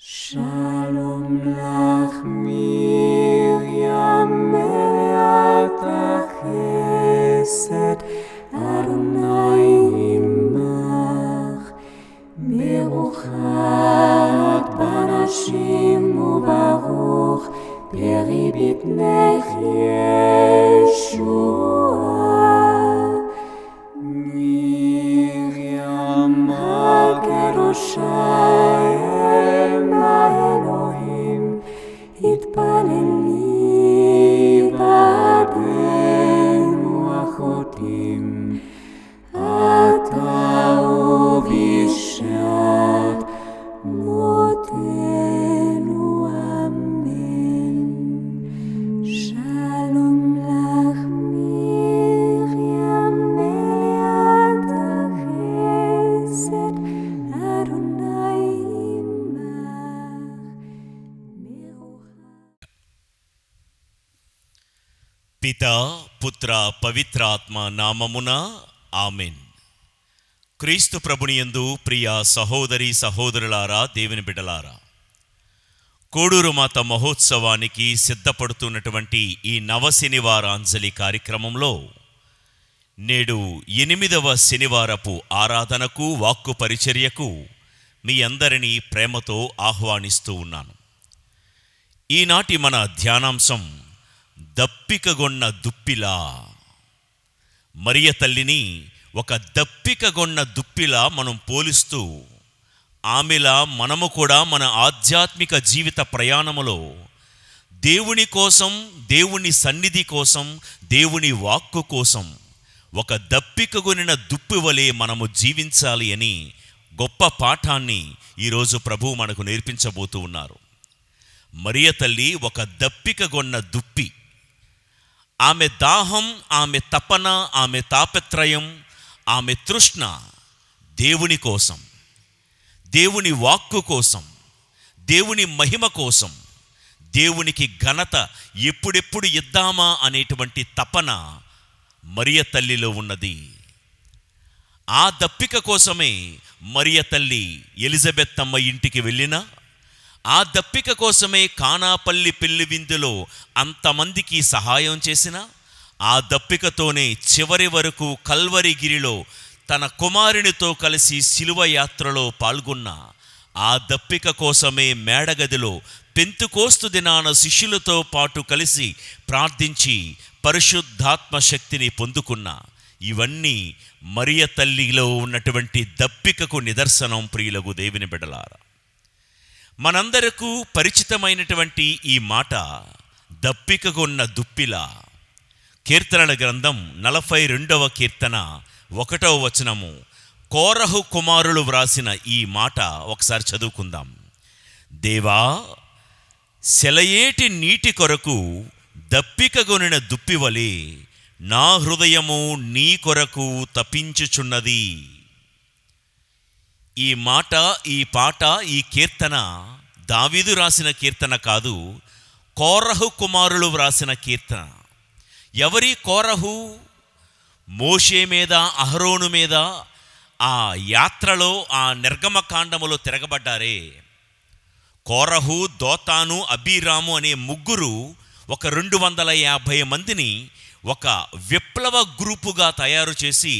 Shalom lach Miriam meleat chesed Adonai imach Beruchat banashim ubaruch Beri bitnech Yeshua Miriam ha-kedosha התפללי בעדנו אחותים, אתה ובשעת מותנו אמן. שלום לך מרים מלאת החסד, אדוני పితా పుత్ర పవిత్రాత్మ నామమున amen. క్రీస్తు ప్రభునియందు ప్రియ సహోదరి సహోదరులారా, దేవుని బిడ్డలారా, కోడూరు మాత మహోత్సవానికి సిద్ధపడుతున్నటువంటి ఈ నవశనివారాంజలి కార్యక్రమంలో నేడు 8వ శనివారపు ఆరాధనకు వాక్కు పరిచర్యకు మీ అందరినీ ప్రేమతో ఆహ్వానిస్తూ ఉన్నాను. ఈనాటి మన ధ్యానాంశం దప్పికగొన్న దుప్పిలా. మరియ తల్లిని ఒక దప్పికగొన్న దుప్పిలా మనం పోలుస్తూ, ఆమెలా మనము కూడా మన ఆధ్యాత్మిక జీవిత ప్రయాణములో దేవుని కోసం, దేవుని సన్నిధి కోసం, దేవుని వాక్కు కోసం ఒక దప్పికగొనిన దుప్పి వలె మనము జీవించాలి అని గొప్ప పాఠాన్ని ఈరోజు ప్రభువు మనకు నేర్పించబోతూ ఉన్నారు. మరియ తల్లి ఒక దప్పికగొన్న దుప్పి. ఆమె దాహం, ఆమె తపన, ఆమె తాపత్రయం, ఆమె తృష్ణ దేవుని కోసం, దేవుని వాక్కు కోసం, దేవుని మహిమ కోసం, దేవునికి ఘనత ఎప్పుడెప్పుడు ఇద్దామా అనేటువంటి తపన మరియ తల్లిలో ఉన్నది. ఆ దప్పిక కోసమే మరియ తల్లి ఎలిజబెత్ అమ్మ ఇంటికి వెళ్ళినా, ఆ దప్పిక కోసమే కానాపల్లి పెళ్లి విందులో అంతమందికి సహాయం చేసిన, ఆ దప్పికతోనే చివరి వరకు కల్వరిగిరిలో తన కుమారునితో కలిసి శిలువ యాత్రలో పాల్గొన్న, ఆ దప్పిక కోసమే మేడగదిలో పెంతుకోస్తు దినాన శిష్యులతో పాటు కలిసి ప్రార్థించి పరిశుద్ధాత్మ శక్తిని పొందుకున్న, ఇవన్నీ మరియ తల్లిలో ఉన్నటువంటి దప్పికకు నిదర్శనం. ప్రియులకు దేవుని బిడ్డలారా, మనందరకు పరిచితమైనటువంటి ఈ మాట దప్పికగొన్న దుప్పిలా. కీర్తనల గ్రంథం 42వ కీర్తన 1వ వచనము, కోరహు కుమారులు వ్రాసిన ఈ మాట ఒకసారి చదువుకుందాం. దేవా, సెలయేటి నీటి కొరకు దప్పికగొనిన దుప్పివలే నా హృదయము నీ కొరకు తపించుచున్నది. ఈ మాట, ఈ పాట, ఈ కీర్తన దావీదు రాసిన కీర్తన కాదు, కోరహు కుమారులు వ్రాసిన కీర్తన. ఎవరి కోరహు? మోషే మీద, అహరోను మీద ఆ యాత్రలో, ఆ నిర్గమకాండములో తిరగబడ్డారే. కోరహు, దోతాను, అబీరాము అనే ముగ్గురు ఒక 250 మందిని ఒక విప్లవ గ్రూపుగా తయారు చేసి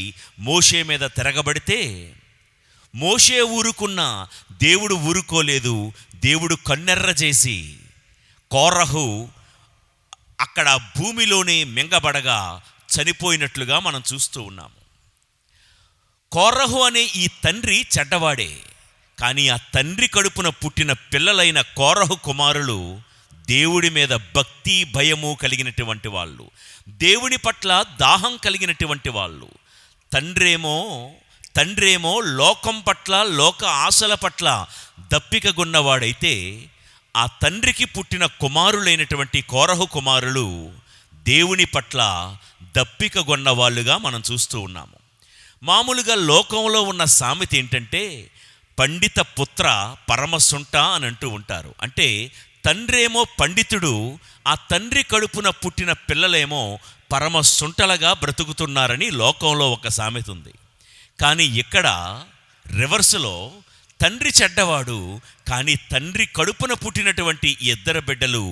మోషే మీద తిరగబడితే, మోషే ఊరుకున్న, దేవుడు ఊరుకోలేదు. దేవుడు కన్నెర్ర చేసి కోరహు అక్కడ భూమిలోనే మింగబడగా చనిపోయినట్లుగా మనం చూస్తూ ఉన్నాము. కోరహు అనే ఈ తండ్రి చెడ్డవాడే, కానీ ఆ తండ్రి కడుపున పుట్టిన పిల్లలైన కోరహు కుమారులు దేవుడి మీద భక్తి, భయము కలిగినటువంటి వాళ్ళు, దేవుని పట్ల దాహం కలిగినటువంటి వాళ్ళు. తండ్రేమో లోకం పట్ల, లోక ఆశల పట్ల దప్పికగొన్నవాడైతే, ఆ తండ్రికి పుట్టిన కుమారులైనటువంటి కోరహు కుమారులు దేవుని పట్ల దప్పికగొన్నవాళ్ళుగా మనం చూస్తూ ఉన్నాము. మామూలుగా లోకంలో ఉన్న సామెత ఏంటంటే, పండిత పుత్ర పరమసుంట అని అంటూ ఉంటారు. అంటే తండ్రేమో పండితుడు, ఆ తండ్రి కడుపున పుట్టిన పిల్లలేమో పరమసుంటలుగా బ్రతుకుతున్నారని లోకంలో ఒక సామెత ఉంది. కానీ ఇక్కడ రివర్స్లో తండ్రి చెడ్డవాడు, కానీ తండ్రి కడుపున పుట్టినటువంటి ఇద్దరు బిడ్డలు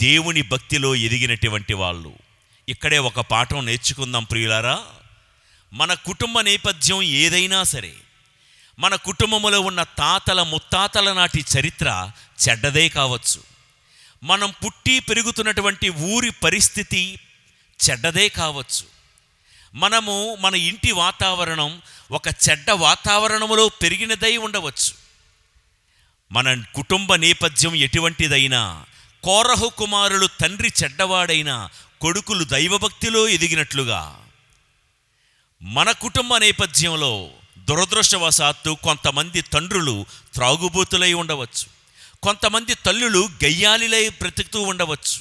దేవుని భక్తిలో ఎదిగినటువంటి వాళ్ళు. ఇక్కడే ఒక పాఠం నేర్చుకుందాం ప్రియులారా. మన కుటుంబ నేపథ్యం ఏదైనా సరే, మన కుటుంబంలో ఉన్న తాతల ముత్తాతల నాటి చరిత్ర చెడ్డదే కావచ్చు, మనం పుట్టి పెరుగుతున్నటువంటి ఊరి పరిస్థితి చెడ్డదే కావచ్చు, మనము మన ఇంటి వాతావరణం ఒక చెడ్డ వాతావరణంలో పెరిగినదై ఉండవచ్చు. మన కుటుంబ నేపథ్యం ఎటువంటిదైనా, కోరహు కుమారులు తండ్రి చెడ్డవాడైనా కొడుకులు దైవభక్తిలో ఎదిగినట్లుగా, మన కుటుంబ నేపథ్యంలో దురదృష్టవశాత్తు కొంతమంది తండ్రులు త్రాగుబోతులై ఉండవచ్చు, కొంతమంది తల్లులు గయ్యాలిలై బ్రతుకుతూ ఉండవచ్చు.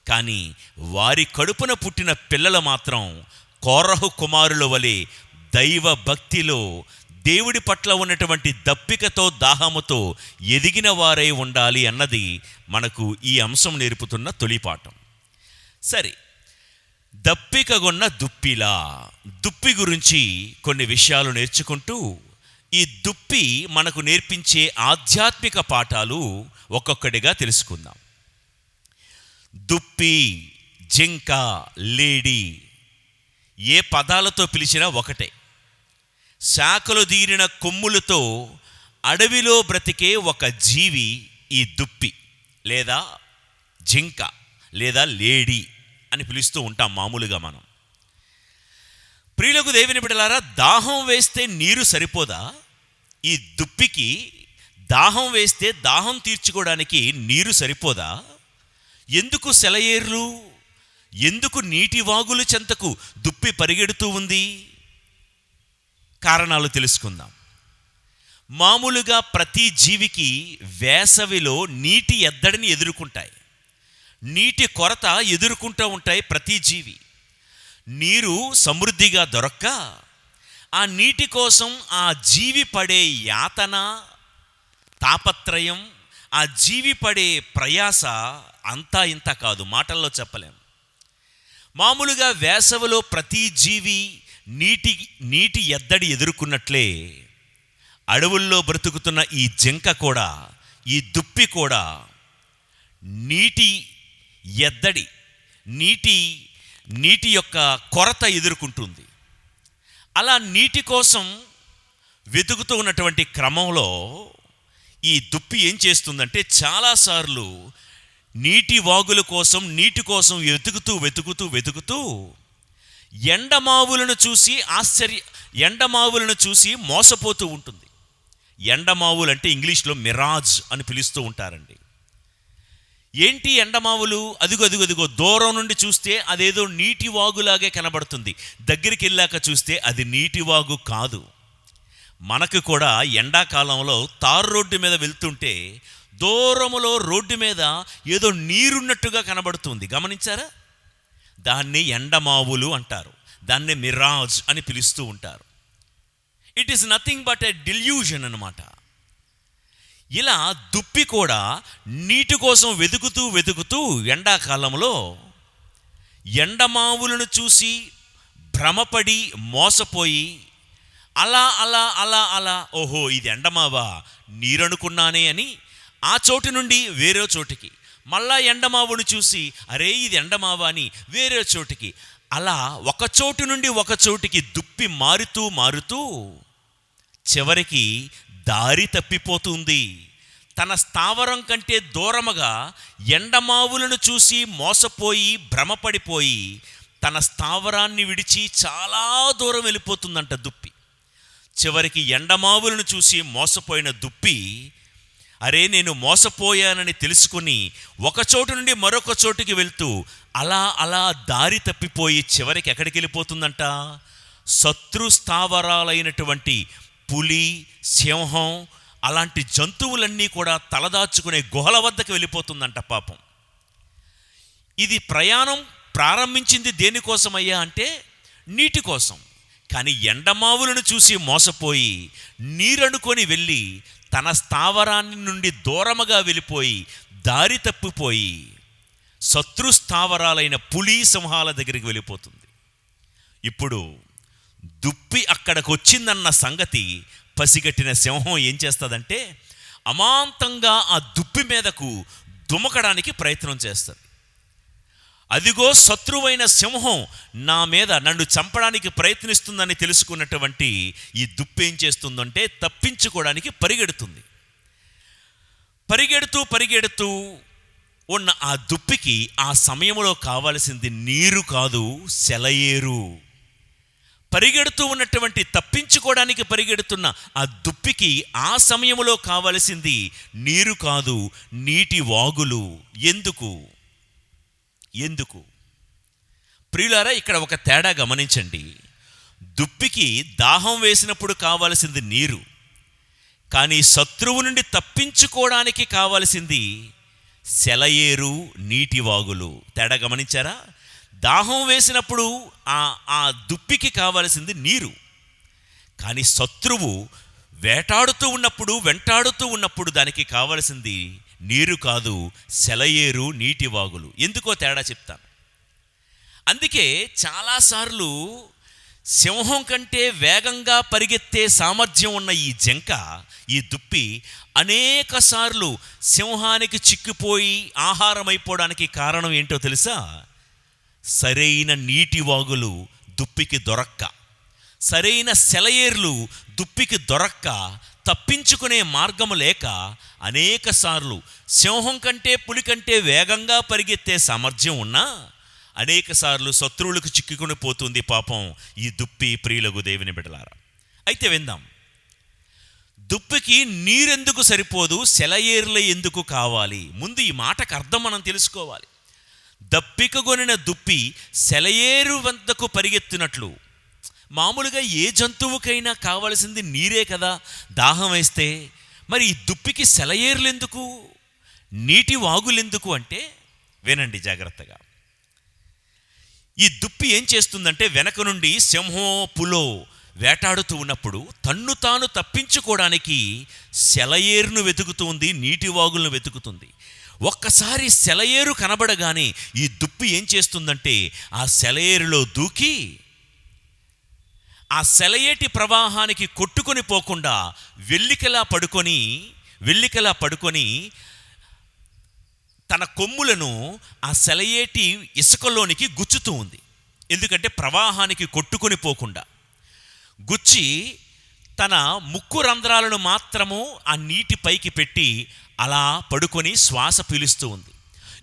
కానీ వారి కడుపున పుట్టిన పిల్లలు మాత్రం కోరహు కుమారుల వలె దైవ భక్తిలో, దేవుడి పట్ల ఉన్నటువంటి దప్పికతో దాహముతో ఎదిగిన వారై ఉండాలి అన్నది మనకు ఈ అంశం నేర్పుతున్న తొలిపాఠం. సరే, దప్పికగొన్న దుప్పిలా, దుప్పి గురించి కొన్ని విషయాలు నేర్చుకుంటూ ఈ దుప్పి మనకు నేర్పించే ఆధ్యాత్మిక పాఠాలు ఒక్కొక్కటిగా తెలుసుకుందాం. దుప్పి, జింక, లేడి ఏ పదాలతో పిలిచినా ఒకటే. శాఖలు తీరిన కొమ్ములతో అడవిలో బ్రతికే ఒక జీవి ఈ దుప్పి లేదా జింక లేదా లేడి అని పిలుస్తూ ఉంటాం మామూలుగా మనం. ప్రియులకు దేవుని బిడ్డలారా, దాహం వేస్తే నీరు సరిపోదా? ఈ దుప్పికి దాహం వేస్తే దాహం తీర్చుకోవడానికి నీరు సరిపోదా? ఎందుకు సెలయేర్లు, ఎందుకు నీటి వాగుల చెంతకు దుప్పి పరిగెడుతూ ఉంది? కారణాలు తెలుసుకుందాం. మామూలుగా ప్రతి జీవికి వేసవిలో నీటి ఎద్దడిని ఎదుర్కొంటాయి, నీటి కొరత ఎదుర్కొంటూ ఉంటాయి ప్రతి జీవి. నీరు సమృద్ధిగా దొరక్క ఆ నీటి కోసం ఆ జీవి పడే యాతన, తాపత్రయం, ఆ జీవి పడే ప్రయాస అంతా ఇంత కాదు, మాటల్లో చెప్పలేం. మామూలుగా వేసవిలో ప్రతి జీవి నీటి ఎద్దడి ఎదుర్కొన్నట్లే అడవుల్లో బ్రతుకుతున్న ఈ జింక కూడా, ఈ దుప్పి కూడా నీటి ఎద్దడి, నీటి యొక్క కొరత ఎదుర్కొంటుంది. అలా నీటి కోసం వెతుకుతూ ఉన్నటువంటి క్రమంలో ఈ దుప్పి ఏం చేస్తుందంటే, చాలాసార్లు నీటి వాగుల కోసం, నీటి కోసం వెతుకుతూ ఎండమావులను చూసి మోసపోతూ ఉంటుంది. ఎండమావులు అంటే ఇంగ్లీష్లో మిరాజ్ అని పిలుస్తూ ఉంటారండి. ఏంటి ఎండమావులు? అదిగో దూరం నుండి చూస్తే అదేదో నీటి వాగులాగే కనబడుతుంది, దగ్గరికి వెళ్ళాక చూస్తే అది నీటి వాగు కాదు. మనకు కూడా ఎండాకాలంలో తారు రోడ్డు మీద వెళ్తుంటే దూరములో రోడ్డు మీద ఏదో నీరున్నట్టుగా కనబడుతుంది, గమనించారా? దాన్ని ఎండమావులు అంటారు, దాన్ని మిరాజ్ అని పిలుస్తూ ఉంటారు. It is nothing but a delusion అన్నమాట. ఇలా దుప్పి కూడా నీటి కోసం వెతుకుతూ ఎండాకాలంలో ఎండమావులను చూసి భ్రమపడి మోసపోయి అలా ఓహో ఇది ఎండమావా, నీరనుకున్నానే అని ఆ చోటు నుండి వేరే చోటికి, మళ్ళా ఎండమావును చూసి అరే ఇది ఎండమావా అని వేరే చోటికి, అలా ఒక చోటు నుండి ఒక చోటికి దుప్పి మారుతూ చివరికి దారి తప్పిపోతుంది. తన స్థావరం కంటే దూరముగా ఎండమావులను చూసి మోసపోయి భ్రమపడిపోయి తన స్థావరాన్ని విడిచి చాలా దూరం వెళ్ళిపోతుందంట దుప్పి. చివరికి ఎండమావులను చూసి మోసపోయిన దుప్పి అరే నేను మోసపోయానని తెలుసుకుని ఒక చోటు నుండి మరొక చోటుకి వెళ్తూ అలా దారి తప్పిపోయి చివరికి ఎక్కడికి వెళ్ళిపోతుందంట? శత్రు స్థావరాలైనటువంటి పులి, సింహం అలాంటి జంతువులన్నీ కూడా తలదాచుకునే గుహల వద్దకు వెళ్ళిపోతుందంట పాపం. ఇది ప్రయాణం ప్రారంభించింది దేనికోసమయ్యా అంటే నీటి కోసం. కానీ ఎండమావులను చూసి మోసపోయి నీరనుకొని వెళ్ళి తన స్థావరాన్ని నుండి దూరముగా వెళ్ళిపోయి దారి తప్పిపోయి శత్రు స్థావరాలైన పులి, సింహాల దగ్గరికి వెళ్ళిపోతుంది. ఇప్పుడు దుప్పి అక్కడికి వచ్చిందన్న సంగతి పసిగట్టిన సింహం ఏం చేస్తుందంటే అమాంతంగా ఆ దుప్పి మీదకు దుమకడానికి ప్రయత్నం చేస్తుంది. అదిగో శత్రువైన సింహం నన్ను చంపడానికి ప్రయత్నిస్తుందని తెలుసుకున్నటువంటి ఈ దుప్పి ఏం చేస్తుందంటే తప్పించుకోవడానికి పరిగెడుతుంది. పరిగెడుతూ ఉన్న ఆ దుప్పికి ఆ సమయంలో కావలసింది నీరు కాదు, సెలయేరు. పరిగెడుతూ ఉన్నటువంటి తప్పించుకోవడానికి పరిగెడుతున్న ఆ దుప్పికి ఆ సమయంలో కావలసింది నీరు కాదు, నీటి వాగులు. ఎందుకు ప్రియులారా, ఇక్కడ ఒక తేడా గమనించండి. దుప్పికి దాహం వేసినప్పుడు కావలసింది నీరు, కానీ శత్రువు నుండి తప్పించుకోవడానికి కావలసింది సెలయేరు, నీటి వాగులు. తేడా గమనించారా? దాహం వేసినప్పుడు ఆ దుప్పికి కావలసింది నీరు, కానీ శత్రువు వెంటాడుతూ ఉన్నప్పుడు దానికి కావలసింది నీరు కాదు, సెలయేరు, నీటి వాగులు. ఎందుకో తేడా చెప్తాను. అందుకే చాలాసార్లు సింహం కంటే వేగంగా పరిగెత్తే సామర్థ్యం ఉన్న ఈ జింక, ఈ దుప్పి అనేక సార్లు సింహానికి చిక్కిపోయి ఆహారమైపోవడానికి కారణం ఏంటో తెలుసా? సరైన నీటి వాగులు దుప్పికి దొరక్క, సరైన సెలయేర్లు దుప్పికి దొరక్క, తప్పించుకునే మార్గము లేక అనేక సార్లు సింహం కంటే పులి కంటే వేగంగా పరిగెత్తే సామర్థ్యం ఉన్నా అనేక సార్లు శత్రువులకు చిక్కుకొని పోతుంది పాపం ఈ దుప్పి. ప్రియులకు దేవుని బిడ్డలారా, అయితే విందాం. దుప్పికి నీరెందుకు సరిపోదు, సెలయేర్లు ఎందుకు కావాలి? ముందు ఈ మాటకు అర్థం మనం తెలుసుకోవాలి. దప్పికగొనిన దుప్పి సెలయేరు వద్దకు పరిగెత్తినట్లు, మామూలుగా ఏ జంతువుకైనా కావలసింది నీరే కదా దాహం వేస్తే. మరి ఈ దుప్పికి సెలయేర్లు ఎందుకు, నీటి వాగులెందుకు అంటే వినండి జాగ్రత్తగా. ఈ దుప్పి ఏం చేస్తుందంటే వెనక నుండి సింహో పులో వేటాడుతూ ఉన్నప్పుడు తన్ను తాను తప్పించుకోవడానికి సెలయేరును వెతుకుతుంది, నీటి వాగులను వెతుకుతుంది. ఒక్కసారి సెలయేరు కనబడగానే ఈ దుప్పి ఏం చేస్తుందంటే ఆ సెలయేరులో దూకి ఆ సెలయేటి ప్రవాహానికి కొట్టుకొని పోకుండా వెల్లికలా పడుకొని తన కొమ్ములను ఆ సెలయేటి ఇసుకలోనికి గుచ్చుతూ ఉంది. ఎందుకంటే ప్రవాహానికి కొట్టుకొని పోకుండా గుచ్చి తన ముక్కు రంధ్రాలను మాత్రము ఆ నీటి పైకి పెట్టి అలా పడుకొని శ్వాస పీలుస్తూ ఉంది.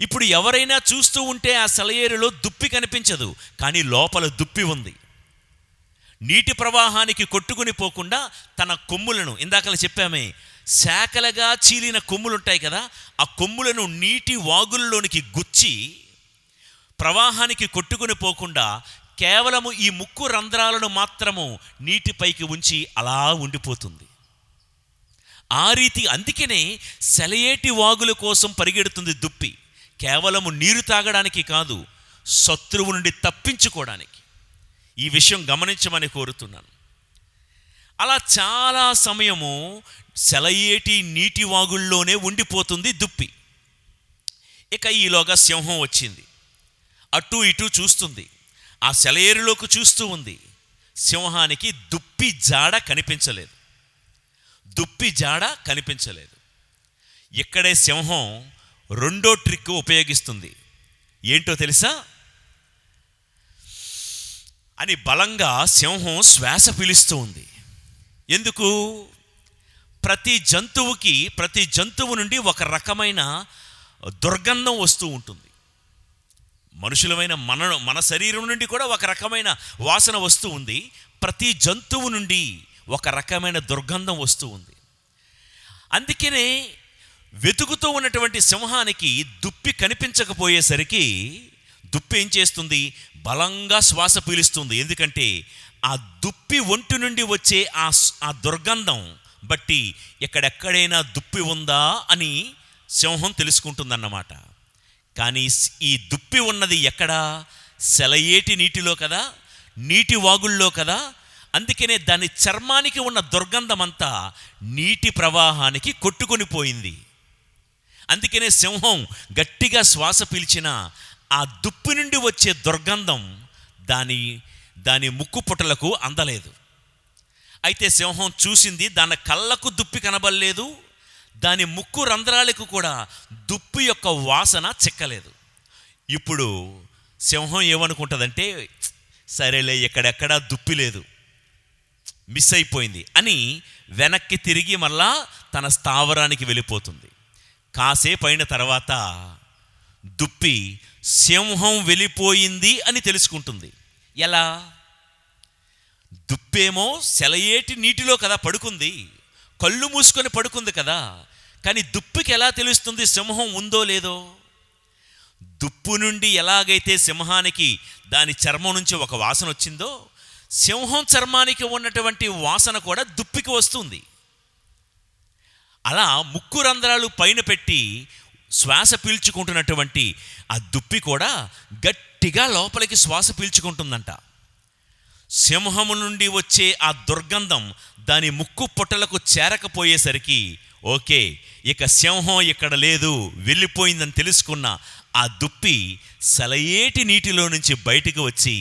ఇప్పుడు ఎవరైనా చూస్తూ ఉంటే ఆ సెలయేరులో దుప్పి కనిపించదు, కానీ లోపల దుప్పి ఉంది. నీటి ప్రవాహానికి కొట్టుకుని పోకుండా తన కొమ్ములను, ఇందాకలా చెప్పామే, శాఖలుగా చీలిన కొమ్ములుంటాయి కదా, ఆ కొమ్ములను నీటి వాగుల్లోనికి గుచ్చి ప్రవాహానికి కొట్టుకుని పోకుండా కేవలము ఈ ముక్కు రంధ్రాలను మాత్రము నీటిపైకి ఉంచి అలా ఉండిపోతుంది. ఆ రీతి అందుకనే సెలయేటి వాగుల కోసం పరిగెడుతుంది దుప్పి. కేవలము నీరు తాగడానికి కాదు, శత్రువు నుండి తప్పించుకోవడానికి. ఈ విషయం గమనించమని కోరుతున్నాను. అలా చాలా సమయము సెలయేటి నీటి వాగుల్లోనే ఉండిపోతుంది దుప్పి. ఇక ఈలోగా సింహం వచ్చింది, అటు ఇటు చూస్తుంది, ఆ సెలయేరులోకి చూస్తూ ఉంది. సింహానికి దుప్పి జాడ కనిపించలేదు. ఇక్కడే సింహం రెండో ట్రిక్ ఉపయోగిస్తుంది. ఏంటో తెలుసా? అని బలంగా సింహం శ్వాస పీలుస్తూ ఉంది. ఎందుకు? ప్రతి జంతువు నుండి ఒక రకమైన దుర్గంధం వస్తూ ఉంటుంది. మనుషులమైన మన శరీరం నుండి కూడా ఒక రకమైన వాసన వస్తూ ఉంది. ప్రతి జంతువు నుండి ఒక రకమైన దుర్గంధం వస్తూ ఉంది. అందుకనే వెతుకుతూ ఉన్నటువంటి సింహానికి దుప్పి కనిపించకపోయేసరికి దుప్పి ఏం చేస్తుంది? బలంగా శ్వాస పీలుస్తుంది. ఎందుకంటే ఆ దుప్పి ఒంటి నుండి వచ్చే ఆ దుర్గంధం బట్టి ఎక్కడెక్కడైనా దుప్పి ఉందా అని సింహం తెలుసుకుంటుందన్నమాట. కానీ ఈ దుప్పి ఉన్నది ఎక్కడా? సెలయేటి నీటిలో కదా, నీటి వాగుల్లో కదా. అందుకనే దాని చర్మానికి ఉన్న దుర్గంధమంతా నీటి ప్రవాహానికి కొట్టుకొని పోయింది. అందుకనే సింహం గట్టిగా శ్వాస పీల్చిన ఆ దుప్పి నుండి వచ్చే దుర్గంధం దాని ముక్కు పుటలకు అందలేదు. అయితే సింహం చూసింది, దాని కళ్ళకు దుప్పి కనబడలేదు, దాని ముక్కు రంధ్రాలకు కూడా దుప్పి యొక్క వాసన చిక్కలేదు. ఇప్పుడు సింహం ఏమనుకుంటుందంటే, సరేలే ఎక్కడెక్కడా దుప్పి లేదు, మిస్ అయిపోయింది అని వెనక్కి తిరిగి మళ్ళా తన స్థావరానికి వెళ్ళిపోతుంది. కాసేపు అయిన తర్వాత దుప్పి సింహం వెళ్ళిపోయింది అని తెలుసుకుంటుంది. ఎలా? దుప్పేమో సెలయేటి నీటిలో కదా పడుకుంది, కళ్ళు మూసుకొని పడుకుంది కదా. కానీ దుప్పికి ఎలా తెలుస్తుంది సింహం ఉందో లేదో? దుప్పు నుండి ఎలాగైతే సింహానికి దాని చర్మం నుంచి ఒక వాసన వచ్చిందో, సింహం చర్మానికి ఉన్నటువంటి వాసన కూడా దుప్పికి వస్తుంది. అలా ముక్కు రంధ్రాలు పైన పెట్టి శ్వాస పీల్చుకుంటున్నటువంటి ఆ దుప్పి కూడా గట్టిగా లోపలికి శ్వాస పీల్చుకుంటుందంట. సింహము నుండి వచ్చే ఆ దుర్గంధం దాని ముక్కు పొట్టలకు చేరకపోయేసరికి, ఓకే ఇక సింహం ఇక్కడ లేదు, వెళ్ళిపోయిందని తెలుసుకున్న ఆ దుప్పి సెలయేటి నీటిలో నుంచి బయటికి వచ్చి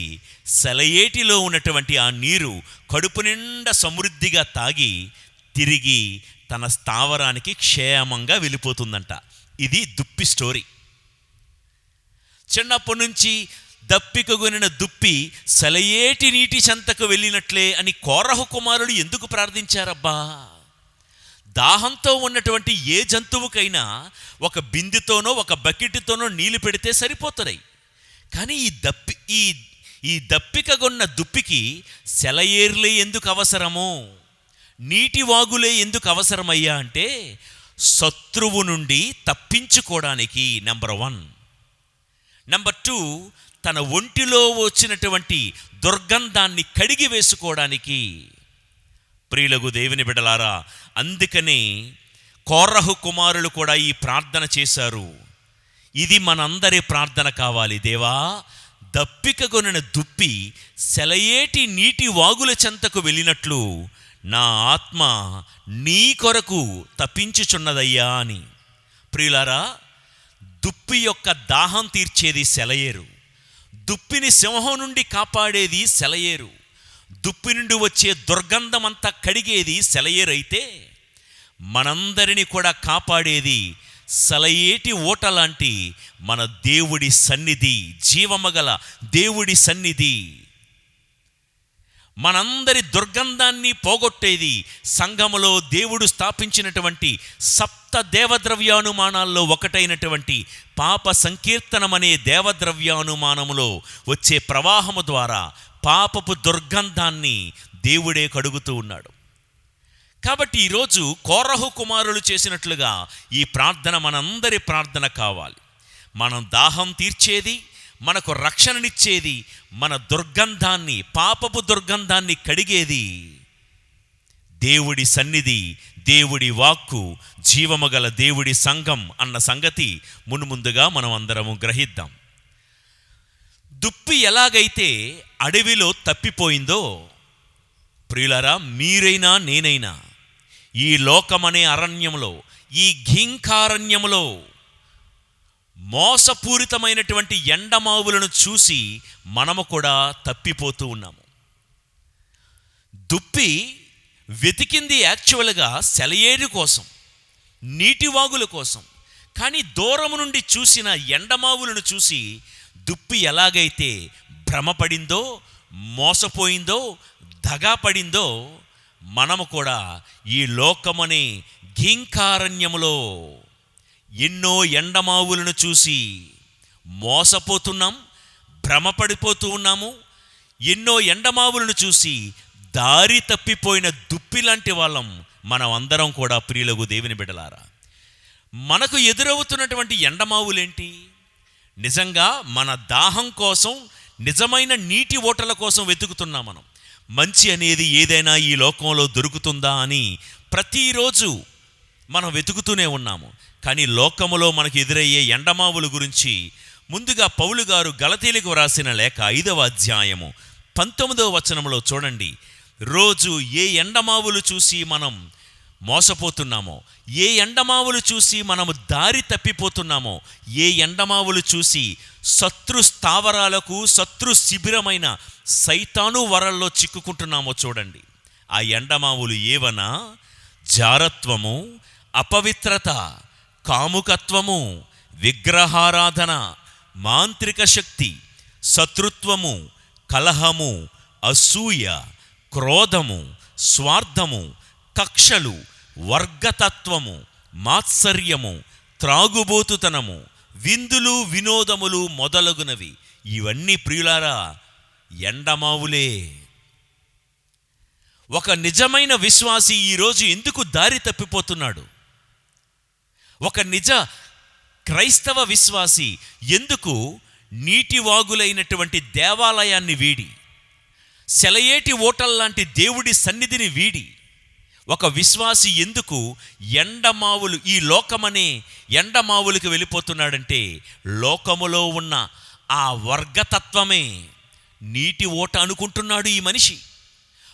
సెలయేటిలో ఉన్నటువంటి ఆ నీరు కడుపు నిండా సమృద్ధిగా తాగి తిరిగి తన స్థావరానికి క్షేమంగా వెళ్ళిపోతుందంట. ఇది దుప్పి స్టోరీ. చిన్నప్పటి నుంచి దప్పికగొనిన దుప్పి సెలయేటి నీటి చెంతకు వెళ్ళినట్లే అని కోరహు కుమారుడు ఎందుకు ప్రార్థించారబ్బా? దాహంతో ఉన్నటువంటి ఏ జంతువుకైనా ఒక బిందెతోనో ఒక బకెట్తోనో నీళ్లు పెడితే సరిపోతున్నాయి. కానీ ఈ దప్పికగొన్న దుప్పికి సెలయేర్లే ఎందుకు అవసరము, నీటి వాగులే ఎందుకు అవసరమయ్యా అంటే, శత్రువు నుండి తప్పించుకోవడానికి నెంబర్ 1. నెంబర్ 2, తన ఒంటిలో వచ్చినటువంటి దుర్గంధాన్ని కడిగి వేసుకోవడానికి. ప్రియులకు దేవుని బిడ్డలారా, అందుకనే కోరహు కుమారులు కూడా ఈ ప్రార్థన చేశారు. ఇది మనందరి ప్రార్థన కావాలి. దేవా, దప్పికగొనిన దుప్పి సెలయేటి నీటి వాగుల చెంతకు వెళ్ళినట్లు నా ఆత్మ నీ కొరకు తప్పించుచున్నదయ్యా అని. ప్రియులారా, దుప్పి యొక్క దాహం తీర్చేది సెలయేరు, దుప్పిని సింహం నుండి కాపాడేది సెలయేరు, దుప్పి నుండి వచ్చే దుర్గంధమంతా కడిగేది సెలయేరైతే, మనందరినీ కూడా కాపాడేది సెలయేటి ఓట లాంటి మన దేవుడి సన్నిధి, జీవమగల దేవుడి సన్నిధి. మనందరి దుర్గంధాన్ని పోగొట్టేది సంఘములో దేవుడు స్థాపించినటువంటి 7 దేవద్రవ్యానుమానాల్లో ఒకటైనటువంటి పాప సంకీర్తనమనే దేవద్రవ్యానుమానములో వచ్చే ప్రవాహము ద్వారా పాపపు దుర్గంధాన్ని దేవుడే కడుగుతూ ఉన్నాడు. కాబట్టి ఈరోజు కోరహు కుమారులు చేసినట్లుగా ఈ ప్రార్థన మనందరి ప్రార్థన కావాలి. మనం దాహం తీర్చేది, మనకు రక్షణనిచ్చేది, మన దుర్గంధాన్ని, పాపపు దుర్గంధాన్ని కడిగేది దేవుడి సన్నిధి, దేవుడి వాక్కు, జీవమగల దేవుడి సంఘం అన్న సంగతి మున్ముందుగా మనం అందరము గ్రహిద్దాం. దుప్పి ఎలాగైతే అడవిలో తప్పిపోయిందో, ప్రియులారా, మీరైనా నేనైనా ఈ లోకమనే అరణ్యంలో, ఈ ఘింకారణ్యంలో మోసపూరితమైనటువంటి ఎండమావులను చూసి మనము కూడా తప్పిపోతూ ఉన్నాము. దుప్పి వెతికింది యాక్చువల్గా సెలయేరు కోసం, నీటివాగుల కోసం. కానీ దూరము నుండి చూసిన ఎండమావులను చూసి దుప్పి ఎలాగైతే భ్రమపడిందో, మోసపోయిందో, దగాపడిందో, మనము కూడా ఈ లోకమనే ఘింకారణ్యములో ఎన్నో ఎండమావులను చూసి మోసపోతున్నాం, భ్రమపడిపోతూ ఉన్నాము. ఎన్నో ఎండమావులను చూసి దారి తప్పిపోయిన దుప్పి లాంటి వాళ్ళం మనం అందరం కూడా. ప్రియులకు దేవుని బిడ్డలారా, మనకు ఎదురవుతున్నటువంటి ఎండమావులేంటి? నిజంగా మన దాహం కోసం, నిజమైన నీటి ఓటల కోసం వెతుకుతున్నాం. మనం మంచి అనేది ఏదైనా ఈ లోకంలో దొరుకుతుందా అని ప్రతిరోజు మనం వెతుకుతూనే ఉన్నాము. కానీ లోకములో మనకు ఎదురయ్యే ఎండమావుల గురించి ముందుగా పౌలు గారు గలతీలకు వ్రాసిన లేఖ 5వ అధ్యాయము 19వ వచనంలో చూడండి. రోజు ఏ ఎండమావులు చూసి మనం మోసపోతున్నామో, ఏ ఎండమావులు చూసి మనము దారి తప్పిపోతున్నామో, ఏ ఎండమావులు చూసి శత్రు స్థావరాలకు, శత్రు శిబిరమైన సైతాను వరల్లో చిక్కుకుంటున్నామో చూడండి. ఆ ఎండమావులు ఏవనా? జారత్వము, అపవిత్రత, కాముకత్వము, విగ్రహారాధన, మాంత్రిక శక్తి, శత్రుత్వము, కలహము, అసూయ, క్రోధము, స్వార్థము, కక్షలు, వర్గతత్వము, మాత్సర్యము, త్రాగుబోతుతనము, విందులు వినోదములు మొదలగునవి. ఇవన్నీ ప్రియులారా ఎండమావులే. ఒక నిజమైన విశ్వాసి ఈరోజు ఎందుకు దారి తప్పిపోతున్నాడు? ఒక నిజ క్రైస్తవ విశ్వాసి ఎందుకు నీటివాగులైనటువంటి దేవాలయాన్ని వీడి, సెలయేటి ఓటల్లాంటి దేవుడి సన్నిధిని వీడి, ఒక విశ్వాసి ఎందుకు ఎండమావులు, ఈ లోకమనే ఎండమావులకు వెళ్ళిపోతున్నాడంటే, లోకములో ఉన్న ఆ వర్గతత్వమే నీటి ఓట అనుకుంటున్నాడు ఈ మనిషి.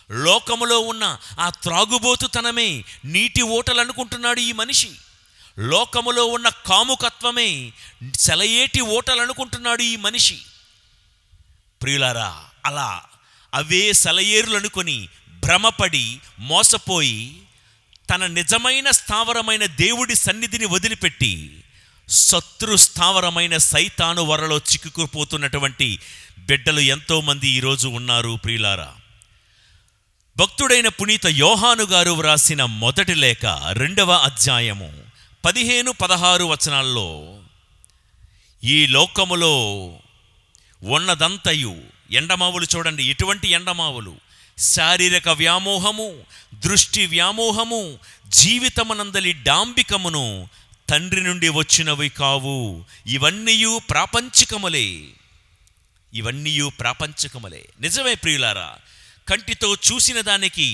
లోకములో ఉన్న ఆ త్రాగుబోతుతనమే నీటి ఓటలు అనుకుంటున్నాడు ఈ మనిషి. లోకములో ఉన్న కాముకత్వమే సెలయేటి ఓటలు అనుకుంటున్నాడు ఈ మనిషి. ప్రియులారా, అలా అవే సెలయేరులు అనుకొని భ్రమపడి మోసపోయి తన నిజమైన స్థావరమైన దేవుడి సన్నిధిని వదిలిపెట్టి శత్రు స్థావరమైన సైతాను వరలో చిక్కుకుపోతున్నటువంటి బిడ్డలు ఎంతోమంది ఈరోజు ఉన్నారు. ప్రియులారా, భక్తుడైన పునీత యోహాను గారు వ్రాసిన మొదటి లేఖ 2వ అధ్యాయము 15-16 వచనాల్లో, ఈ లోకములో ఉన్నదంతయు ఎండమావులు, చూడండి ఎటువంటి ఎండమావులు, శారీరక వ్యామోహము, దృష్టి వ్యామోహము, జీవితమనందలి డాంబికమును తండ్రి నుండి వచ్చినవి కావు. ఇవన్నీయు ప్రాపంచికములే. ఇవన్నీయు ప్రాపంచికములే. నిజమే ప్రియులారా, కంటితో చూసిన దానికి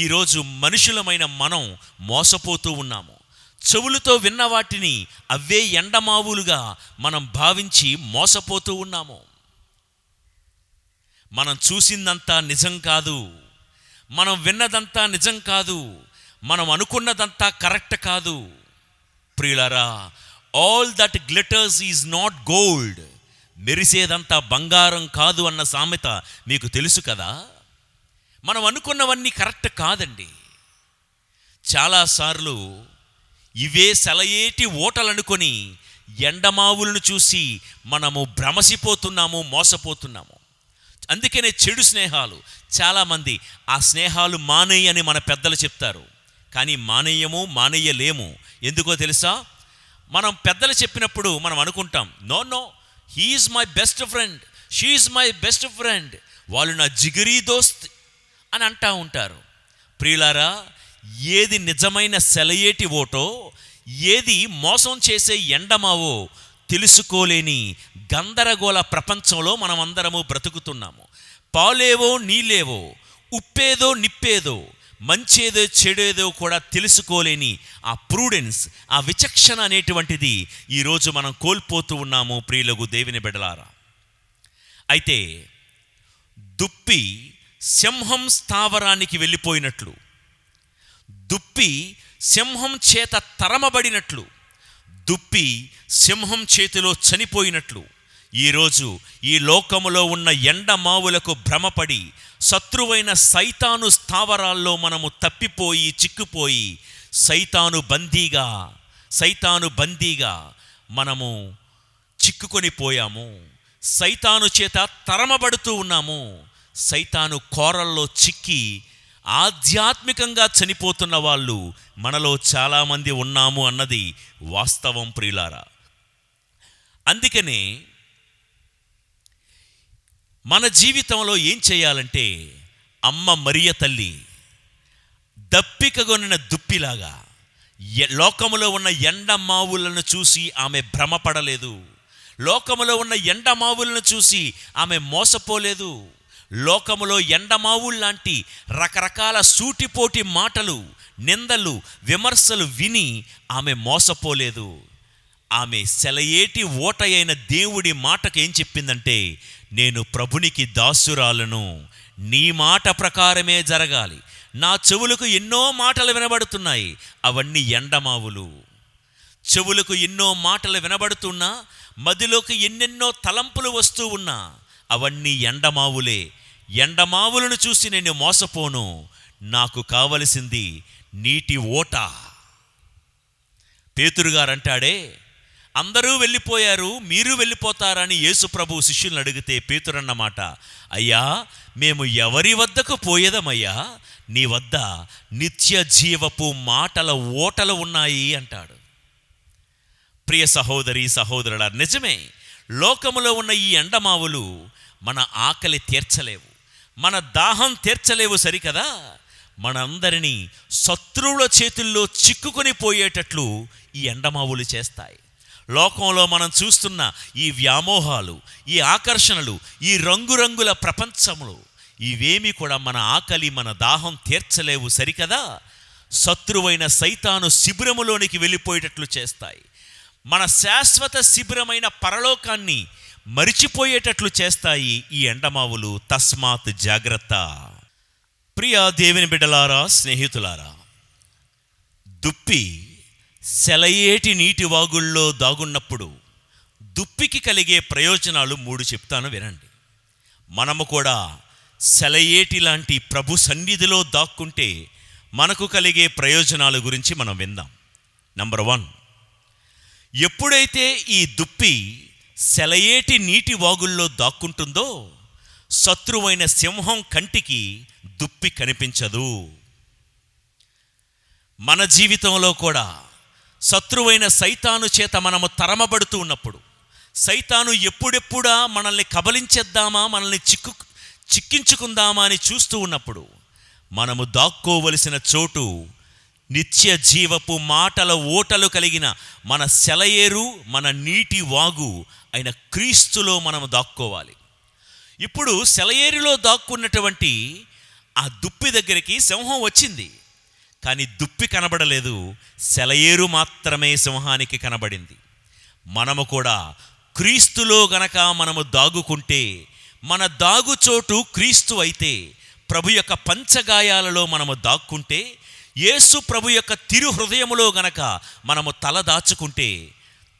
ఈరోజు మనుషులమైన మనం మోసపోతూ ఉన్నాము. చెవులతో విన్న వాటిని అవే ఎండమావులుగా మనం భావించి మోసపోతూ ఉన్నాము. మనం చూసిందంతా నిజం కాదు, మనం విన్నదంతా నిజం కాదు, మనం అనుకున్నదంతా కరెక్ట్ కాదు. ప్రియులారా, all that glitters is not gold. మెరిసేదంతా బంగారం కాదు అన్న సామెత మీకు తెలుసు కదా. మనం అనుకున్నవన్నీ కరెక్ట్ కాదండి. చాలాసార్లు ఇవే సెలయేటి ఓటలనుకొని ఎండమావులను చూసి మనము భ్రమసిపోతున్నాము, మోసపోతున్నాము. అందుకనే చెడు స్నేహాలు, చాలామంది ఆ స్నేహాలు మానేయి అని మన పెద్దలు చెప్తారు, కానీ మానేయలేము. ఎందుకో తెలుసా? మనం పెద్దలు చెప్పినప్పుడు మనం అనుకుంటాం, no he's my best friend, she's my best friend, వాళ్ళు నా జిగిరీ దోస్త్ అని అంటూ ఉంటారు. ప్రియులారా, ఏది నిజమైన సెలయేటి ఓటో, ఏది మోసం చేసే ఎండమావో తెలుసుకోలేని గందరగోళ ప్రపంచంలో మనమందరము బ్రతుకుతున్నాము. పాలేవో నీళ్ళేవో, ఉప్పేదో నిప్పేదో, మంచేదో చెడేదో కూడా తెలుసుకోలేని ఆ ప్రూడెన్స్, ఆ విచక్షణ అనేటువంటిది ఈరోజు మనం కోల్పోతూ ఉన్నాము ప్రియులకు దేవుని బిడ్డలారా. అయితే దుప్పి సింహం స్థావరానికి వెళ్ళిపోయినట్లు, దుప్పి సింహం చేత తరమబడినట్లు, దుప్పి సింహం చేతిలో చనిపోయినట్లు, ఈరోజు ఈ లోకములో ఉన్న ఎండమావులకు భ్రమపడి శత్రువైన సైతాను స్థావరాల్లో మనము తప్పిపోయి చిక్కుపోయి సైతాను బందీగా మనము చిక్కుకొని పోయాము. సైతాను చేత తరమబడుతూ ఉన్నాము. సైతాను కోరల్లో చిక్కి ఆధ్యాత్మికంగా చనిపోతున్న వాళ్ళు మనలో చాలామంది ఉన్నాము అన్నది వాస్తవం ప్రియులారా. అందుకనే మన జీవితంలో ఏం చేయాలంటే, అమ్మ మరియ తల్లి దప్పికగొనిన దుప్పిలాగా లోకములో ఉన్న ఎండమావులను చూసి ఆమె భ్రమపడలేదు. లోకములో ఉన్న ఎండమావులను చూసి ఆమె మోసపోలేదు. లోకములో ఎండమావుల్లాంటి రకరకాల సూటిపోటి మాటలు, నిందలు, విమర్శలు విని ఆమె మోసపోలేదు. ఆమె సెలయేటి ఓట అయిన దేవుడి మాటకు ఏం చెప్పిందంటే, నేను ప్రభునికి దాసురాలను, నీ మాట ప్రకారమే జరగాలి. నా చెవులకు ఎన్నో మాటలు వినబడుతున్నాయి, అవన్నీ ఎండమావులు. చెవులకు ఎన్నో మాటలు వినబడుతున్నా, మదిలోకి ఎన్నెన్నో తలంపులు వస్తూ ఉన్నా, అవన్నీ ఎండమావులే. ఎండమావులను చూసి నేను మోసపోను. నాకు కావలసింది నీటి ఓట. పేతురుగారు అంటాడే, అందరూ వెళ్ళిపోయారు, మీరు వెళ్ళిపోతారని యేసు ప్రభు శిష్యులను అడిగితే పేతురన్నమాట, అయ్యా మేము ఎవరి వద్దకు పోయేదమయ్యా, నీ వద్ద నిత్య జీవపు మాటల ఓటలు ఉన్నాయి అంటాడు. ప్రియ సహోదరి సహోదరుడా, నిజమే, లోకములో ఉన్న ఈ ఎండమావులు మన ఆకలి తీర్చలేవు, మన దాహం తీర్చలేవు సరికదా, మనందరినీ శత్రువుల చేతుల్లో చిక్కుకొని పోయేటట్లు ఈ ఎండమావులు చేస్తాయి. లోకంలో మనం చూస్తున్న ఈ వ్యామోహాలు, ఈ ఆకర్షణలు, ఈ రంగురంగుల ప్రపంచములు, ఇవేమీ కూడా మన ఆకలి మన దాహం తీర్చలేవు సరికదా, శత్రువైన సైతాను శిబిరములోనికి వెళ్ళిపోయేటట్లు చేస్తాయి. మన శాశ్వత శిబిరమైన పరలోకాన్ని మరిచిపోయేటట్లు చేస్తాయి ఈ ఎండమావులు. తస్మాత్ జాగ్రత్త. ప్రియ దేవుని బిడ్డలారా, స్నేహితులారా, దుప్పి సెలయేటి నీటి వాగుల్లో దాగున్నప్పుడు దుప్పికి కలిగే ప్రయోజనాలు 3 చెప్తాను, వినండి. మనము కూడా సెలయేటి లాంటి ప్రభు సన్నిధిలో దాక్కుంటే మనకు కలిగే ప్రయోజనాల గురించి మనం విందాం. నంబర్ 1, ఎప్పుడైతే ఈ దుప్పి సెలయేటి నీటి వాగుల్లో దాక్కుంటుందో శత్రువైన సింహం కంటికి దుప్పి కనిపించదు. మన జీవితంలో కూడా శత్రువైన సైతాను చేత మనము తరమబడుతూ ఉన్నప్పుడు, సైతాను ఎప్పుడెప్పుడా మనల్ని కబలించేద్దామా, మనల్ని చిక్కించుకుందామా అని చూస్తూ ఉన్నప్పుడు మనము దాక్కోవలసిన చోటు నిత్య జీవపు మాటల ఓటలు కలిగిన మన సెలయేరు, మన నీటి వాగు అయిన క్రీస్తులో మనము దాక్కోవాలి. ఇప్పుడు సెలయేరులో దాక్కున్నటువంటి ఆ దుప్పి దగ్గరికి సింహం వచ్చింది, కానీ దుప్పి కనబడలేదు, సెలయేరు మాత్రమే సింహానికి కనబడింది. మనము కూడా క్రీస్తులో గనక మనము దాగుకుంటే, మన దాగుచోటు క్రీస్తు అయితే, ప్రభు యొక్క పంచగాయాలలో మనము దాక్కుంటే, యేసు ప్రభు యొక్క తిరు హృదయములో గనక మనము తల దాచుకుంటే,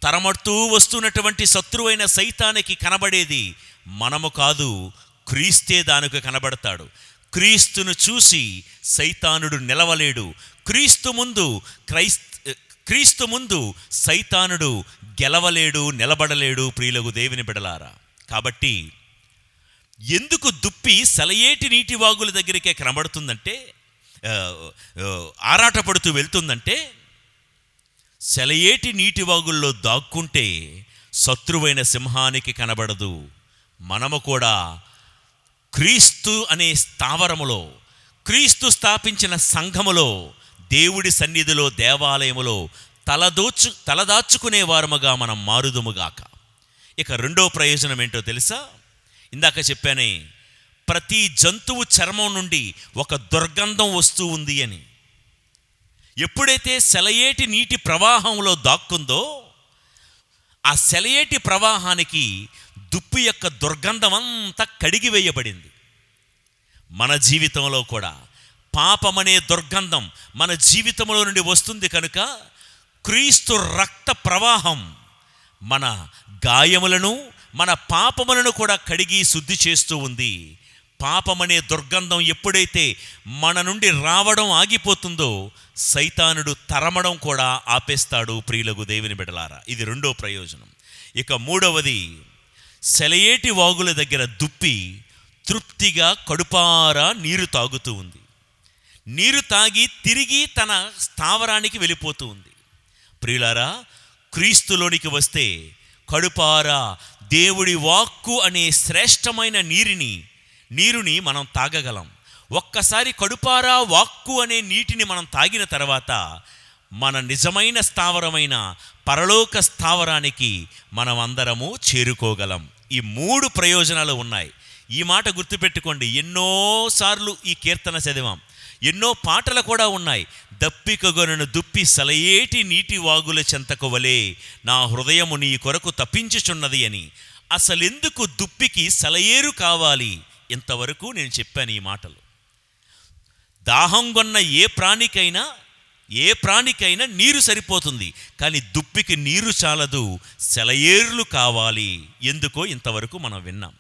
తరమడుతూ వస్తున్నటువంటి శత్రువైన సైతానికి కనబడేది మనము కాదు, క్రీస్తే దానికి కనబడతాడు. క్రీస్తును చూసి సైతానుడు నిలవలేడు. క్రీస్తు ముందు సైతానుడు గెలవలేడు, నిలబడలేడు. ప్రియులకు దేవుని బిడలారా, కాబట్టి ఎందుకు దుప్పి సెలయేటి నీటి వాగుల దగ్గరికే కనబడుతుందంటే, ఆరాటపడుతూ వెళ్తుందంటే, సెలయేటి నీటి వాగుల్లో దాక్కుంటే శత్రువైన సింహానికి కనబడదు. మనము కూడా క్రీస్తు అనే స్థావరములో, క్రీస్తు స్థాపించిన సంఘములో, దేవుడి సన్నిధిలో, దేవాలయములో తలదాచుకునే వారముగా మనం మారుదుముగాక. ఇక 2వ ప్రయోజనం ఏంటో తెలుసా? ఇందాక చెప్పానే, ప్రతి జంతువు చర్మం నుండి ఒక దుర్గంధం వస్తూ ఉంది అని. ఎప్పుడైతే సెలయేటి నీటి ప్రవాహంలో దాక్కుందో, ఆ సెలయేటి ప్రవాహానికి దుప్పి యొక్క దుర్గంధం అంతా కడిగివేయబడింది. మన జీవితంలో కూడా పాపమనే దుర్గంధం మన జీవితంలో నుండి వస్తుంది కనుక క్రీస్తు రక్త ప్రవాహం మన గాయములను, మన పాపములను కూడా కడిగి శుద్ధి చేస్తూ ఉంది. పాపమనే దుర్గంధం ఎప్పుడైతే మన నుండి రావడం ఆగిపోతుందో సైతానుడు తరమడం కూడా ఆపేస్తాడు. ప్రియులకు దేవుని బిడ్డలారా, ఇది 2వ ప్రయోజనం. ఇక 3వది, సెలయేటి వాగుల దగ్గర దుప్పి తృప్తిగా కడుపారా నీరు తాగుతూ ఉంది. నీరు తాగి తిరిగి తన స్థావరానికి వెళ్ళిపోతూ ఉంది. ప్రియులారా, క్రీస్తులోనికి వస్తే కడుపారా దేవుడి వాక్కు అనే శ్రేష్టమైన నీరుని మనం తాగగలం. ఒక్కసారి కడుపారా వాక్కు అనే నీటిని మనం తాగిన తర్వాత మన నిజమైన స్థావరమైన పరలోక స్థావరానికి మనం అందరము చేరుకోగలం. ఈ 3 ప్రయోజనాలు ఉన్నాయి. ఈ మాట గుర్తుపెట్టుకోండి. ఎన్నోసార్లు ఈ కీర్తన చదివాం, ఎన్నో పాటలు కూడా ఉన్నాయి. దప్పికగొనను దుప్పి సెలయేటి నీటి వాగుల చెంతకు వలే నా హృదయము నీ కొరకు తప్పించుచున్నది అని. అసలెందుకు దుప్పికి సెలయేరు కావాలి? ఇంతవరకు నేను చెప్పాను ఈ మాటలు. దాహం కొన్న ఏ ప్రాణికైనా నీరు సరిపోతుంది, కానీ దుప్పికి నీరు చాలదు, సెలయేర్లు కావాలి. ఎందుకో ఇంతవరకు మనం విన్నాం.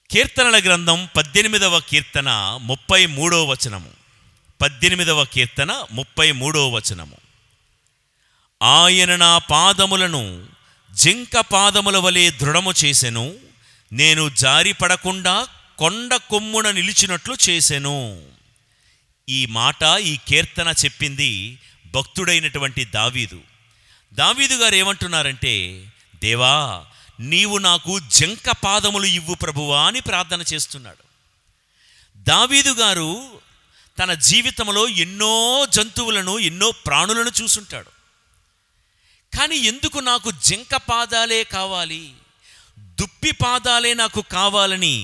కీర్తనల గ్రంథం 18వ కీర్తన 33వ వచనము. 18వ కీర్తన 33వ వచనము. ఆయన నా పాదములను జింక పాదముల వలె దృఢము చేసెను, నేను జారిపడకుండా కొండ కొమ్మున నిలిచినట్లు చేసెను. ఈ మాట, ఈ కీర్తన చెప్పింది భక్తుడైనటువంటి దావీదు. దావీదు గారు ఏమంటున్నారంటే, దేవా నీవు నాకు జింక పాదములు ఇవ్వు ప్రభువా అని ప్రార్థన చేస్తున్నాడు. దావీదు గారు తన జీవితంలో ఎన్నో జంతువులను, ఎన్నో ప్రాణులను చూసుంటాడు. కానీ ఎందుకు నాకు జింక పాదాలే కావాలి, దుప్పి పాదాలే నాకు కావాలని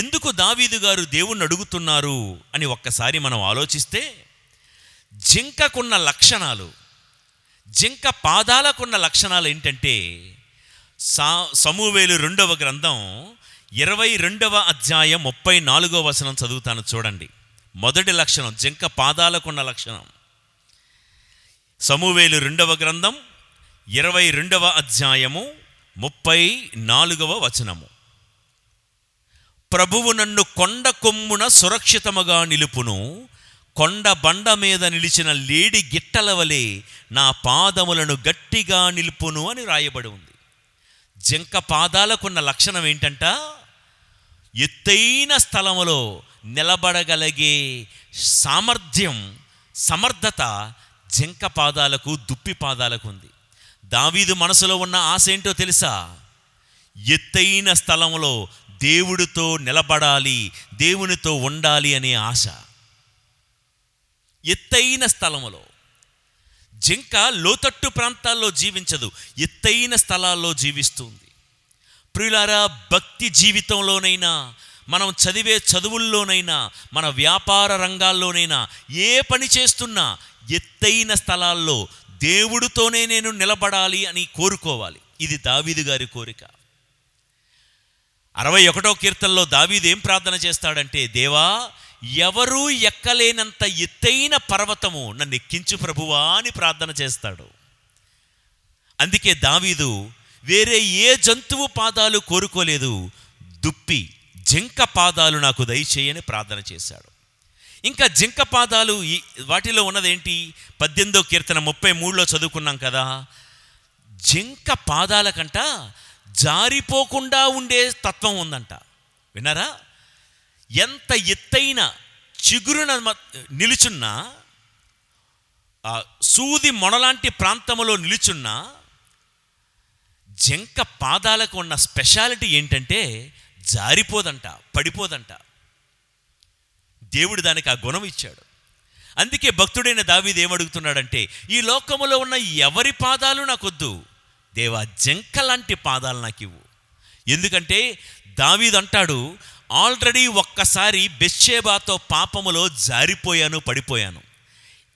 ఎందుకు దావీదు గారు దేవుణ్ణి అడుగుతున్నారు అని ఒక్కసారి మనం ఆలోచిస్తే, జింకకున్న లక్షణాలు, జింక పాదాలకున్న లక్షణాలు ఏంటంటే, సమూవేలు 2వ గ్రంథం 22వ అధ్యాయం 34వ వచనం చదువుతాను చూడండి. మొదటి లక్షణం జింక పాదాలకున్న లక్షణం. సమూవేలు 2వ గ్రంథం 22వ అధ్యాయము 34వ వచనము. ప్రభువు నన్ను కొండ కొమ్మున సురక్షితముగా నిలుపును, కొండ బండ మీద నిలిచిన లేడి గిట్టల వలె నా పాదములను గట్టిగా నిలుపును అని రాయబడి ఉంది. జింక పాదాలకున్న లక్షణం ఏంటంట, ఎత్తైన స్థలములో నిలబడగలిగే సామర్థ్యం, సమర్థత జింక పాదాలకు, దుప్పి పాదాలకు ఉంది. దావీదు మనసులో ఉన్న ఆశ ఏంటో తెలుసా? ఎత్తైన స్థలంలో దేవుడితో నిలబడాలి, దేవునితో ఉండాలి అనే ఆశ. ఎత్తైన స్థలములో. జింక లోతట్టు ప్రాంతాల్లో జీవించదు, ఎత్తైన స్థలాల్లో జీవిస్తుంది. ప్రియులారా, భక్తి జీవితంలోనైనా, మనం చదివే చదువుల్లోనైనా, మన వ్యాపార రంగాల్లోనైనా, ఏ పని చేస్తున్నా ఎత్తైన స్థలాల్లో దేవుడితోనే నేను నిలబడాలి అని కోరుకోవాలి. ఇది దావీదు గారి కోరిక. 61వ కీర్తనలో దావీదు ఏం ప్రార్థన చేస్తాడంటే, దేవా ఎవరూ ఎక్కలేనంత ఎత్తైన పర్వతము నన్ను ఎక్కించు ప్రభువా అని ప్రార్థన చేస్తాడు. అందుకే దావీదు వేరే ఏ జంతువు పాదాలు కోరుకోలేదు, దుప్పి జింక పాదాలు నాకు దయచేయని ప్రార్థన చేశాడు. ఇంకా జింక పాదాలు వాటిలో ఉన్నదేంటి? 18వ కీర్తన 33లో చదువుకున్నాం కదా. జింక పాదాల కంట జారిపోకుండా ఉండే తత్వం ఉందంట. విన్నారా? ఎంత ఎత్తైన చిగురున నిలుచున్నా, సూది మొనలాంటి ప్రాంతంలో నిలుచున్నా, జింక పాదాలకు ఉన్న స్పెషాలిటీ ఏంటంటే జారిపోదంట, పడిపోదంట. దేవుడు దానికి ఆ గుణం ఇచ్చాడు. అందుకే భక్తుడైన దావీదు ఏమడుగుతున్నాడంటే, ఈ లోకములో ఉన్న ఎవరి పాదాలు నాకొద్దు దేవా, జింక లాంటి పాదాలు నాకు ఇవ్వు. ఎందుకంటే దావీదు అంటాడు, ఆల్రెడీ ఒక్కసారి బెత్షెబాతో పాపములో జారిపోయాను, పడిపోయాను.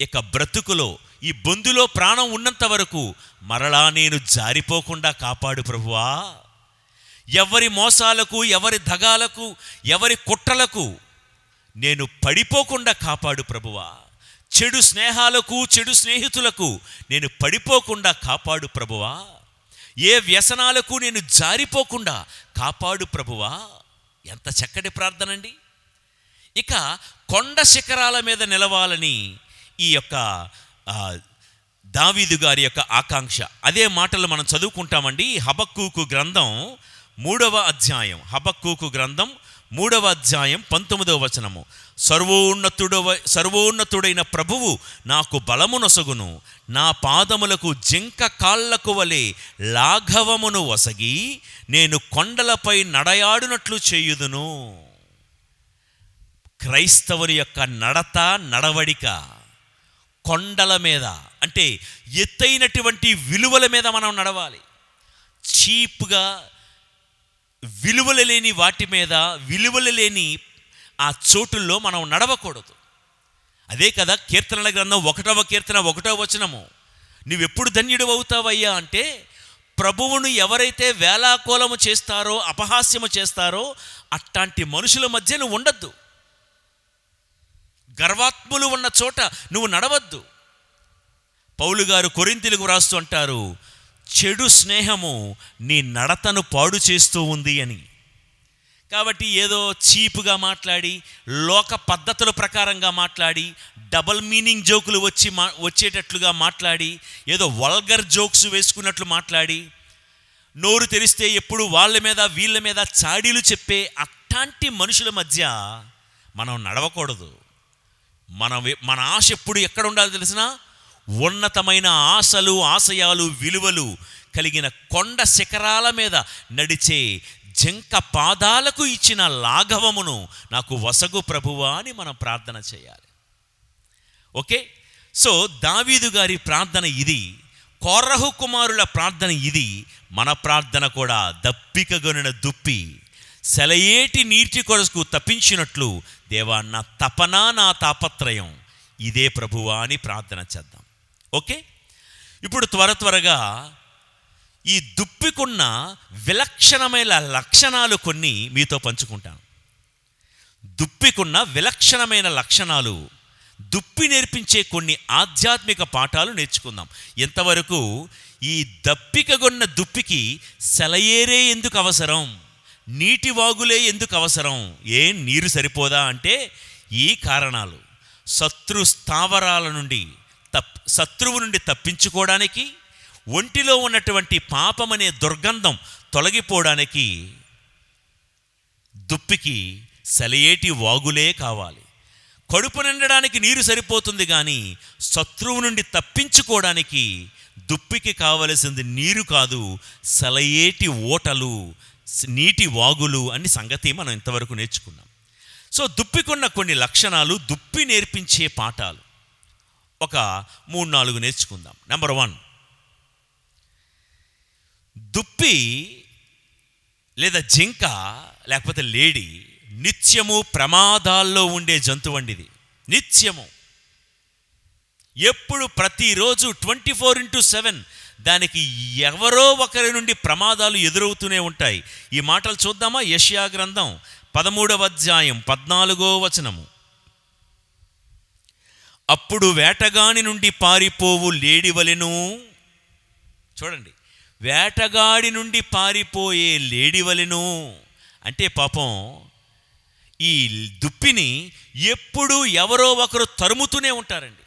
ఇక బ్రతుకులో ఈ బొందులో ప్రాణం ఉన్నంత వరకు మరలా నేను జారిపోకుండా కాపాడు ప్రభువా. ఎవరి మోసాలకు, ఎవరి దగాలకు, ఎవరి కుట్రలకు నేను పడిపోకుండా కాపాడు ప్రభువా. చెడు స్నేహాలకు, చెడు స్నేహితులకు నేను పడిపోకుండా కాపాడు ప్రభువా. ఏ వ్యసనాలకు నేను జారిపోకుండా కాపాడు ప్రభువా. ఎంత చక్కటి ప్రార్థన అండి. ఇక కొండ శిఖరాల మీద నిలవాలని ఈ యొక్క దావీదు గారి యొక్క ఆకాంక్ష. అదే మాటలు మనం చదువుకుంటామండి. హబక్కూకు గ్రంథం 3వ అధ్యాయం, హబక్కూకు గ్రంథం 3వ అధ్యాయం 19వ వచనము. సర్వోన్నతుడైన ప్రభువు నాకు బలమునొసగును, నా పాదములకు జింక కాళ్లకు వలె లాఘవమును వసగి నేను కొండలపై నడయాడునట్లు చేయుదును. క్రైస్తవుని యొక్క నడత, నడవడిక కొండల మీద, అంటే ఎత్తైనటువంటి విలువల మీద మనం నడవాలి. చీప్గా విలువలు లేని వాటి మీద, విలువలు లేని ఆ చోటుల్లో మనం నడవకూడదు. అదే కదా కీర్తనల గ్రంథం 1వ కీర్తన 1వ వచనము. నువ్వెప్పుడు ధన్యుడు అవుతావయ్యా అంటే, ప్రభువును ఎవరైతే వేలాకోలము చేస్తారో, అపహాస్యము చేస్తారో అట్లాంటి మనుషుల మధ్య నువ్వు ఉండద్దు. గర్వాత్ములు ఉన్న చోట నువ్వు నడవద్దు. పౌలు గారు కొరింథీయులకు వ్రాస్తూ అంటారు, చెడు స్నేహము నీ నడతను పాడు చేస్తూ ఉంది అని. కాబట్టి ఏదో చీపుగా మాట్లాడి, లోక పద్ధతుల ప్రకారంగా మాట్లాడి, డబల్ మీనింగ్ జోకులు వచ్చేటట్లుగా మాట్లాడి, ఏదో వల్గర్ జోక్స్ వేసుకున్నట్లు మాట్లాడి, నోరు తెరిస్తే ఎప్పుడు వాళ్ళ మీద వీళ్ళ మీద చాడీలు చెప్పే అట్లాంటి మనుషుల మధ్య మనం నడవకూడదు. మన ఆశ ఎప్పుడు ఎక్కడ ఉండాలో తెలిసిన, ఉన్నతమైన ఆశలు, ఆశయాలు, విలువలు కలిగిన కొండ శిఖరాల మీద నడిచే జింక పాదాలకు ఇచ్చిన లాఘవమును నాకు వసగు ప్రభువా అని మనం ప్రార్థన చేయాలి. ఓకే, సో దావీదు గారి ప్రార్థన ఇది, కోరహు కుమారుల ప్రార్థన ఇది. మన ప్రార్థన కూడా దప్పికగొనిన దుప్పి సెలయేటి నీటి కొరకు తప్పించినట్లు, దేవా నా తపన, నా తాపత్రయం ఇదే ప్రభువా అని ప్రార్థన చేద్దాం. ఓకే, ఇప్పుడు త్వరగా ఈ దుప్పికున్న విలక్షణమైన లక్షణాలు కొన్ని మీతో పంచుకుంటాను. దుప్పికున్న విలక్షణమైన లక్షణాలు, దుప్పి నేర్పించే కొన్ని ఆధ్యాత్మిక పాఠాలు నేర్చుకుందాం. ఇంతవరకు ఈ దప్పికగొన్న దుప్పికి సెలయేరే ఎందుకు అవసరం, నీటి వాగులే ఎందుకు అవసరం, ఏం నీరు సరిపోదా అంటే ఈ కారణాలు. శత్రువు నుండి తప్పించుకోవడానికి, ఒంటిలో ఉన్నటువంటి పాపమనే దుర్గంధం తొలగిపోవడానికి దుప్పికి సెలయేటి వాగులే కావాలి. కడుపు నిండడానికి నీరు సరిపోతుంది, కానీ శత్రువు నుండి తప్పించుకోవడానికి దుప్పికి కావలసింది నీరు కాదు, సెలయేటి ఓటలు, నీటి వాగులు అన్ని సంగతి మనం ఇంతవరకు నేర్చుకున్నాం. సో దుప్పికున్న కొన్ని లక్షణాలు, దుప్పి నేర్పించే పాఠాలు ఒక 3-4 నేర్చుకుందాం. నెంబర్ 1, దుప్పి లేదా జింక లేకపోతే లేడి నిత్యము ప్రమాదాల్లో ఉండే జంతువు అండి. ఇది నిత్యము, ఎప్పుడు, ప్రతిరోజు 24/7 దానికి ఎవరో ఒకరి నుండి ప్రమాదాలు ఎదురవుతూనే ఉంటాయి. ఈ మాటలు చూద్దామా? యెషయా గ్రంథం 13వ అధ్యాయం 14వ వచనము. అప్పుడు వేటగాని నుండి పారిపోవు లేడి వలెను, చూడండి, వేటగాడి నుండి పారిపోయే లేడి వలెను అంటే పాపం ఈ దుప్పిని ఎప్పుడు ఎవరో ఒకరు తరుముతూనే ఉంటారండి.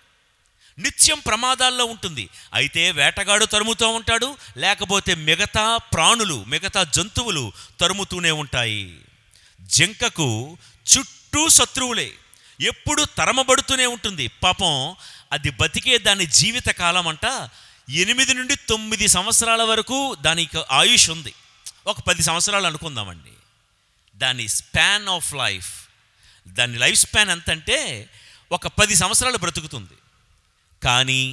నిత్యం ప్రమాదాల్లో ఉంటుంది. అయితే వేటగాడు తరుముతూ ఉంటాడు, లేకపోతే మిగతా ప్రాణులు, మిగతా జంతువులు తరుముతూనే ఉంటాయి. జింకకు చుట్టూ శత్రువులే, ఎప్పుడు తరమబడుతూనే ఉంటుంది. పాపం అది బతికే దాని జీవిత కాలం అంట 8 నుండి 9 సంవత్సరాల వరకు దానికి ఆయుష్ ఉంది. ఒక 10 సంవత్సరాలు అనుకుందామండి దాని స్పాన్ ఆఫ్ లైఫ్. దాని లైఫ్ స్పాన్ ఎంతంటే ఒక 10 సంవత్సరాలు బ్రతుకుతుంది. కానీ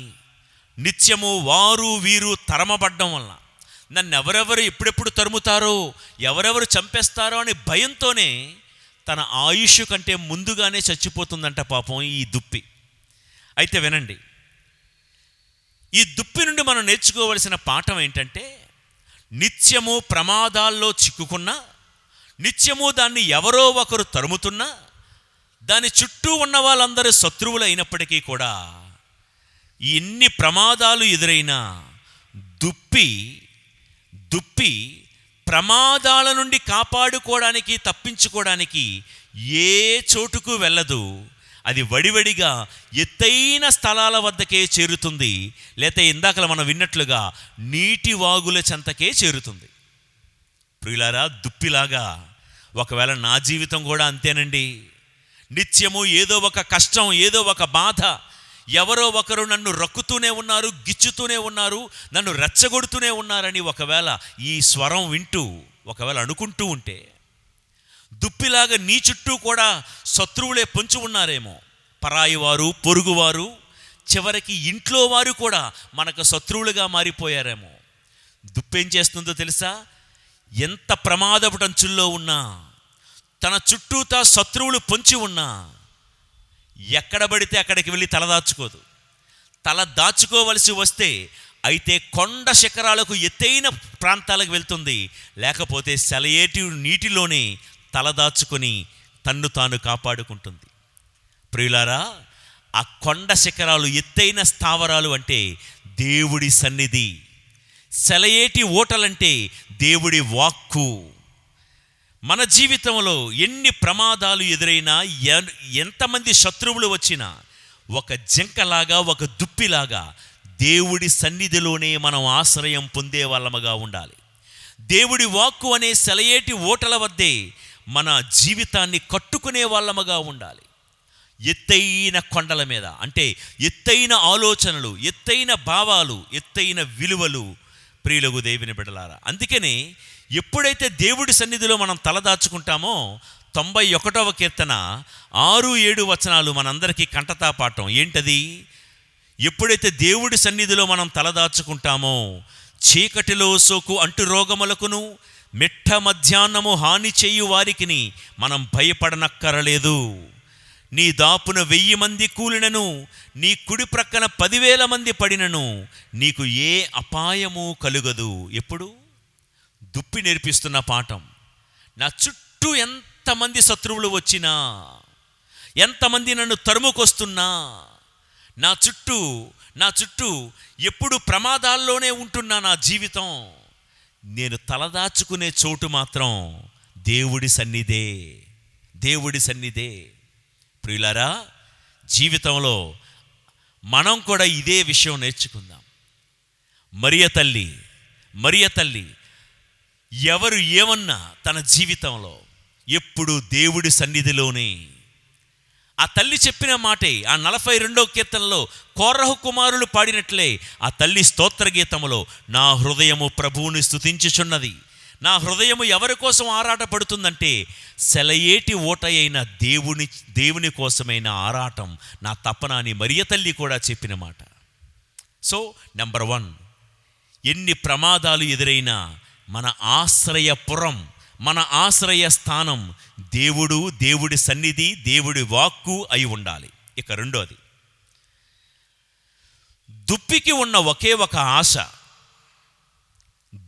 నిత్యము వారు వీరు తరమబడ్డం వలన, నన్ను ఎవరెవరు ఎప్పుడెప్పుడు తరుముతారో, ఎవరెవరు చంపేస్తారో అని భయంతోనే తన ఆయుష్ కంటే ముందుగానే చచ్చిపోతుందంట పాపం ఈ దుప్పి. అయితే వినండి, ఈ దుప్పి నుండి మనం నేర్చుకోవలసిన పాఠం ఏంటంటే, నిత్యము ప్రమాదాల్లో చిక్కుకున్నా, నిత్యము దాన్ని ఎవరో ఒకరు తరుముతున్నా, దాని చుట్టూ ఉన్న వాళ్ళందరూ శత్రువులు అయినప్పటికీ కూడా, ఎన్ని ప్రమాదాలు ఎదురైనా దుప్పి ప్రమాదాల నుండి కాపాడుకోవడానికి, తప్పించుకోవడానికి ఏ చోటుకు వెళ్ళదు. అది వడివడిగా ఎత్తైన స్థలాల వద్దకే చేరుతుంది, లేతే ఇందాకలా మనం విన్నట్లుగా నీటి వాగుల చెంతకే చేరుతుంది. ప్రియులారా, దుప్పిలాగా ఒకవేళ నా జీవితం కూడా అంతేనండి. నిత్యము ఏదో ఒక కష్టం, ఏదో ఒక బాధ, ఎవరో ఒకరు నన్ను రక్కుతూనే ఉన్నారు, గిచ్చుతూనే ఉన్నారు, నన్ను రెచ్చగొడుతూనే ఉన్నారని ఒకవేళ ఈ స్వరం వింటూ ఒకవేళ అనుకుంటూ ఉంటే, దుప్పిలాగా నీ చుట్టూ కూడా శత్రువులే పొంచి ఉన్నారేమో. పరాయివారు, పొరుగువారు, చివరికి ఇంట్లో వారు కూడా మనకు శత్రువులుగా మారిపోయారేమో. దుప్పేం చేస్తుందో తెలుసా? ఎంత ప్రమాదపు టంచుల్లో ఉన్నా, తన చుట్టూతా శత్రువులు పొంచి ఉన్నా, ఎక్కడ పడితే అక్కడికి వెళ్ళి తలదాచుకోదు. తల దాచుకోవలసి వస్తే అయితే కొండ శిఖరాలకు, ఎత్తైన ప్రాంతాలకు వెళ్తుంది, లేకపోతే సెలయేటి నీటిలోనే తలదాచుకొని తన్ను తాను కాపాడుకుంటుంది. ప్రియులారా, ఆ కొండ శిఖరాలు, ఎత్తైన స్థావరాలు అంటే దేవుడి సన్నిధి. సెలయేటి ఓటలంటే దేవుడి వాక్కు. మన జీవితంలో ఎన్ని ప్రమాదాలు ఎదురైనా, ఎంతమంది శత్రువులు వచ్చినా, ఒక జింకలాగా, ఒక దుప్పిలాగా దేవుడి సన్నిధిలోనే మనం ఆశ్రయం పొందే వాళ్ళముగా ఉండాలి. దేవుడి వాక్కు అనే సెలయేటి ఓటల వద్దే మన జీవితాన్ని కట్టుకునే వాళ్ళముగా ఉండాలి. ఎత్తైన కొండల మీద, అంటే ఎత్తైన ఆలోచనలు, ఎత్తైన భావాలు, ఎత్తైన విలువలు ప్రియులకు దేవుని బిడ్డలారా. అందుకనే ఎప్పుడైతే దేవుడి సన్నిధిలో మనం తలదాచుకుంటామో 91వ కీర్తన 6-7 వచనాలు మనందరికీ కంటతా పాఠం. ఏంటది? ఎప్పుడైతే దేవుడి సన్నిధిలో మనం తలదాచుకుంటామో చీకటిలో సోకు అంటు రోగములకును మిట్ట మధ్యాహ్నము హాని చేయు వారికిని మనం భయపడనక్కరలేదు. నీ దాపున 1000 మంది కూలినను, నీ కుడి ప్రక్కన 10,000 మంది పడినను నీకు ఏ అపాయము కలుగదు. ఎప్పుడు? దుప్పి నేర్పిస్తున్న పాఠం. నా చుట్టూ ఎంతమంది శత్రువులు వచ్చినా, ఎంతమంది నన్ను తరుముకొస్తున్నా, నా చుట్టూ ఎప్పుడు ప్రమాదాల్లోనే ఉంటున్నా నా జీవితం, నేను తలదాచుకునే చోటు మాత్రం దేవుడి సన్నిధే. దేవుడి సన్నిధే. ప్రియులారా, జీవితంలో మనం కూడా ఇదే విషయం నేర్చుకుందాం. మరియ తల్లి ఎవరు ఏమన్నా తన జీవితంలో ఎప్పుడు దేవుడి సన్నిధిలోనే. ఆ తల్లి చెప్పిన మాటే ఆ 42వ కీర్తనలో కోరహు కుమారులు పాడినట్లే ఆ తల్లి స్తోత్ర గీతములో, నా హృదయము ప్రభువుని స్తుతించుచున్నది. నా హృదయము ఎవరి కోసం ఆరాటపడుతుందంటే సెలయేటి ఓట అయిన దేవుని కోసమైన ఆరాటం, నా తపన అని మరియ తల్లి కూడా చెప్పిన మాట. సో నెంబర్ 1, ఎన్ని ప్రమాదాలు ఎదురైనా మన ఆశ్రయపురం, మన ఆశ్రయ స్థానం దేవుడి సన్నిధి, దేవుడి వాక్కు అయి ఉండాలి. ఇక రెండోది, దుప్పికి ఉన్న ఒకే ఒక ఆశ,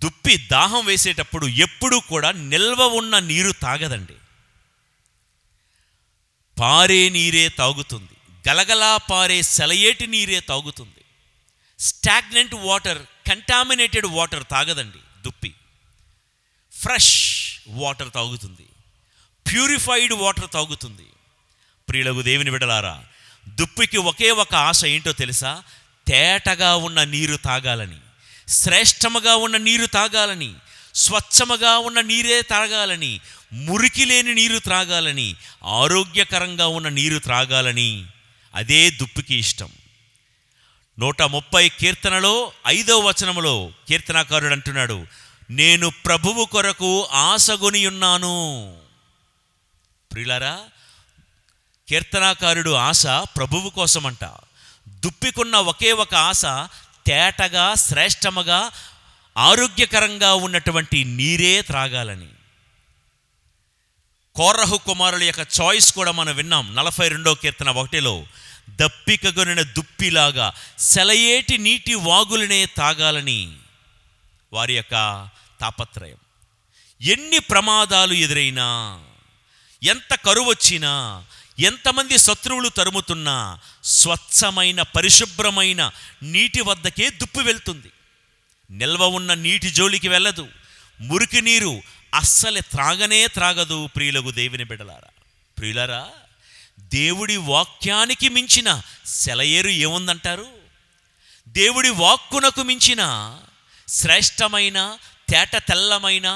దుప్పి దాహం వేసేటప్పుడు ఎప్పుడూ కూడా నిల్వ ఉన్న నీరు తాగదండి. పారే నీరే తాగుతుంది, గలగలా పారే సెలయేటి నీరే తాగుతుంది. స్టాగ్నెంట్ వాటర్, కంటామినేటెడ్ వాటర్ తాగదండి దుప్పి. ఫ్రెష్ వాటర్ తాగుతుంది, ప్యూరిఫైడ్ వాటర్ తాగుతుంది. ప్రియులకు దేవుని బిడ్డలారా, దుప్పికి ఒకే ఒక ఆశ ఏంటో తెలుసా? తేటగా ఉన్న నీరు తాగాలని, శ్రేష్టముగా ఉన్న నీరు తాగాలని, స్వచ్ఛముగా ఉన్న నీరే తాగాలని, మురికి లేని నీరు త్రాగాలని, ఆరోగ్యకరంగా ఉన్న నీరు త్రాగాలని. అదే దుప్పికి ఇష్టం. 130 కీర్తనలో 5వ వచనములో కీర్తనాకారుడు అంటున్నాడు, నేను ప్రభువు కొరకు ఆశగొని ఉన్నాను. ప్రియులారా, కీర్తనాకారుడు ఆశ ప్రభువు కోసమంట. దుప్పికున్న ఒకే ఒక ఆశ తేటగా, శ్రేష్టముగా, ఆరోగ్యకరంగా ఉన్నటువంటి నీరే త్రాగాలని. కోరహు కుమారుల యొక్క చాయిస్ కూడా మనం విన్నాం 42వ కీర్తన 1లో, దప్పికగొనిన దుప్పిలాగా సెలయేటి నీటి వాగులనే తాగాలని వారి యొక్క తాపత్రయం. ఎన్ని ప్రమాదాలు ఎదురైనా, ఎంత కరువు వచ్చినా, ఎంతమంది శత్రువులు తరుముతున్నా, స్వచ్ఛమైన పరిశుభ్రమైన నీటి వద్దకే దుప్పి వెళ్తుంది. నిల్వ ఉన్న నీటి జోలికి వెళ్ళదు. మురికి నీరు అస్సలు త్రాగదు. ప్రియులకు దేవుని బిడ్డలారా, ప్రియులారా, దేవుడి వాక్యానికి మించిన సెలయేరు ఏముందంటారు? దేవుడి వాక్కునకు మించిన శ్రేష్టమైన, తేట తెల్లమైన,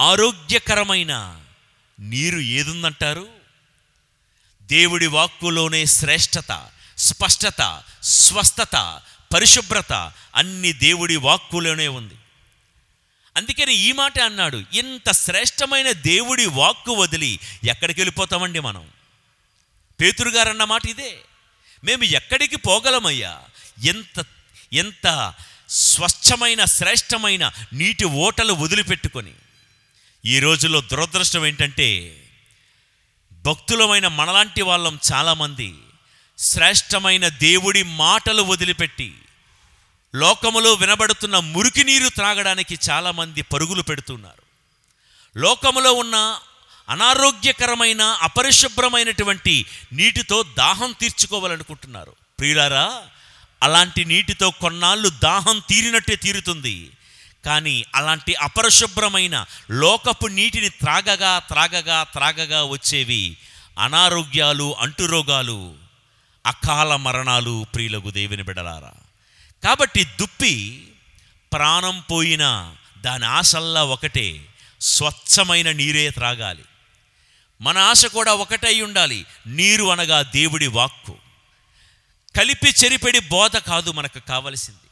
ఆరోగ్యకరమైన నీరు ఏదుందంటారు? దేవుడి వాక్కులోనే శ్రేష్టత, స్పష్టత, స్వస్థత, పరిశుభ్రత అన్ని దేవుడి వాక్కులోనే ఉంది. అందుకని ఈ మాట అన్నాడు, ఇంత శ్రేష్టమైన దేవుడి వాక్కు వదిలి ఎక్కడికి వెళ్ళిపోతామండి మనం? పేతురు గారు అన్న మాట ఇదే. మేము ఎక్కడికి పోగలమయ్యా? ఎంత స్వచ్ఛమైన, శ్రేష్టమైన నీటి ఓటలు వదిలిపెట్టుకొని. ఈ రోజుల్లో దురదృష్టం ఏంటంటే, భక్తులమైన మనలాంటి వాళ్ళం చాలామంది శ్రేష్టమైన దేవుడి మాటలు వదిలిపెట్టి లోకములో వినబడుతున్న మురికి నీరు త్రాగడానికి చాలామంది పరుగులు పెడుతున్నారు. లోకములో ఉన్న అనారోగ్యకరమైన, అపరిశుభ్రమైనటువంటి నీటితో దాహం తీర్చుకోవాలనుకుంటున్నారు. ప్రియులారా, అలాంటి నీటితో కొన్నాళ్ళు దాహం తీరినట్టే తీరుతుంది, కానీ అలాంటి అపరిశుభ్రమైన లోకపు నీటిని త్రాగగా త్రాగగా త్రాగగా వచ్చేవి అనారోగ్యాలు, అంటురోగాలు, అకాల మరణాలు. ప్రియులకు దేవుని బిడ్డలారా, కాబట్టి దుప్పి ప్రాణం పోయినా దాని ఆశల్లా ఒకటే, స్వచ్ఛమైన నీరే త్రాగాలి. మన ఆశ కూడా ఒకటై ఉండాలి. నీరు అనగా దేవుడి వాక్కు. కలిపి చెరిపెడి బోధ కాదు మనకు కావలసింది,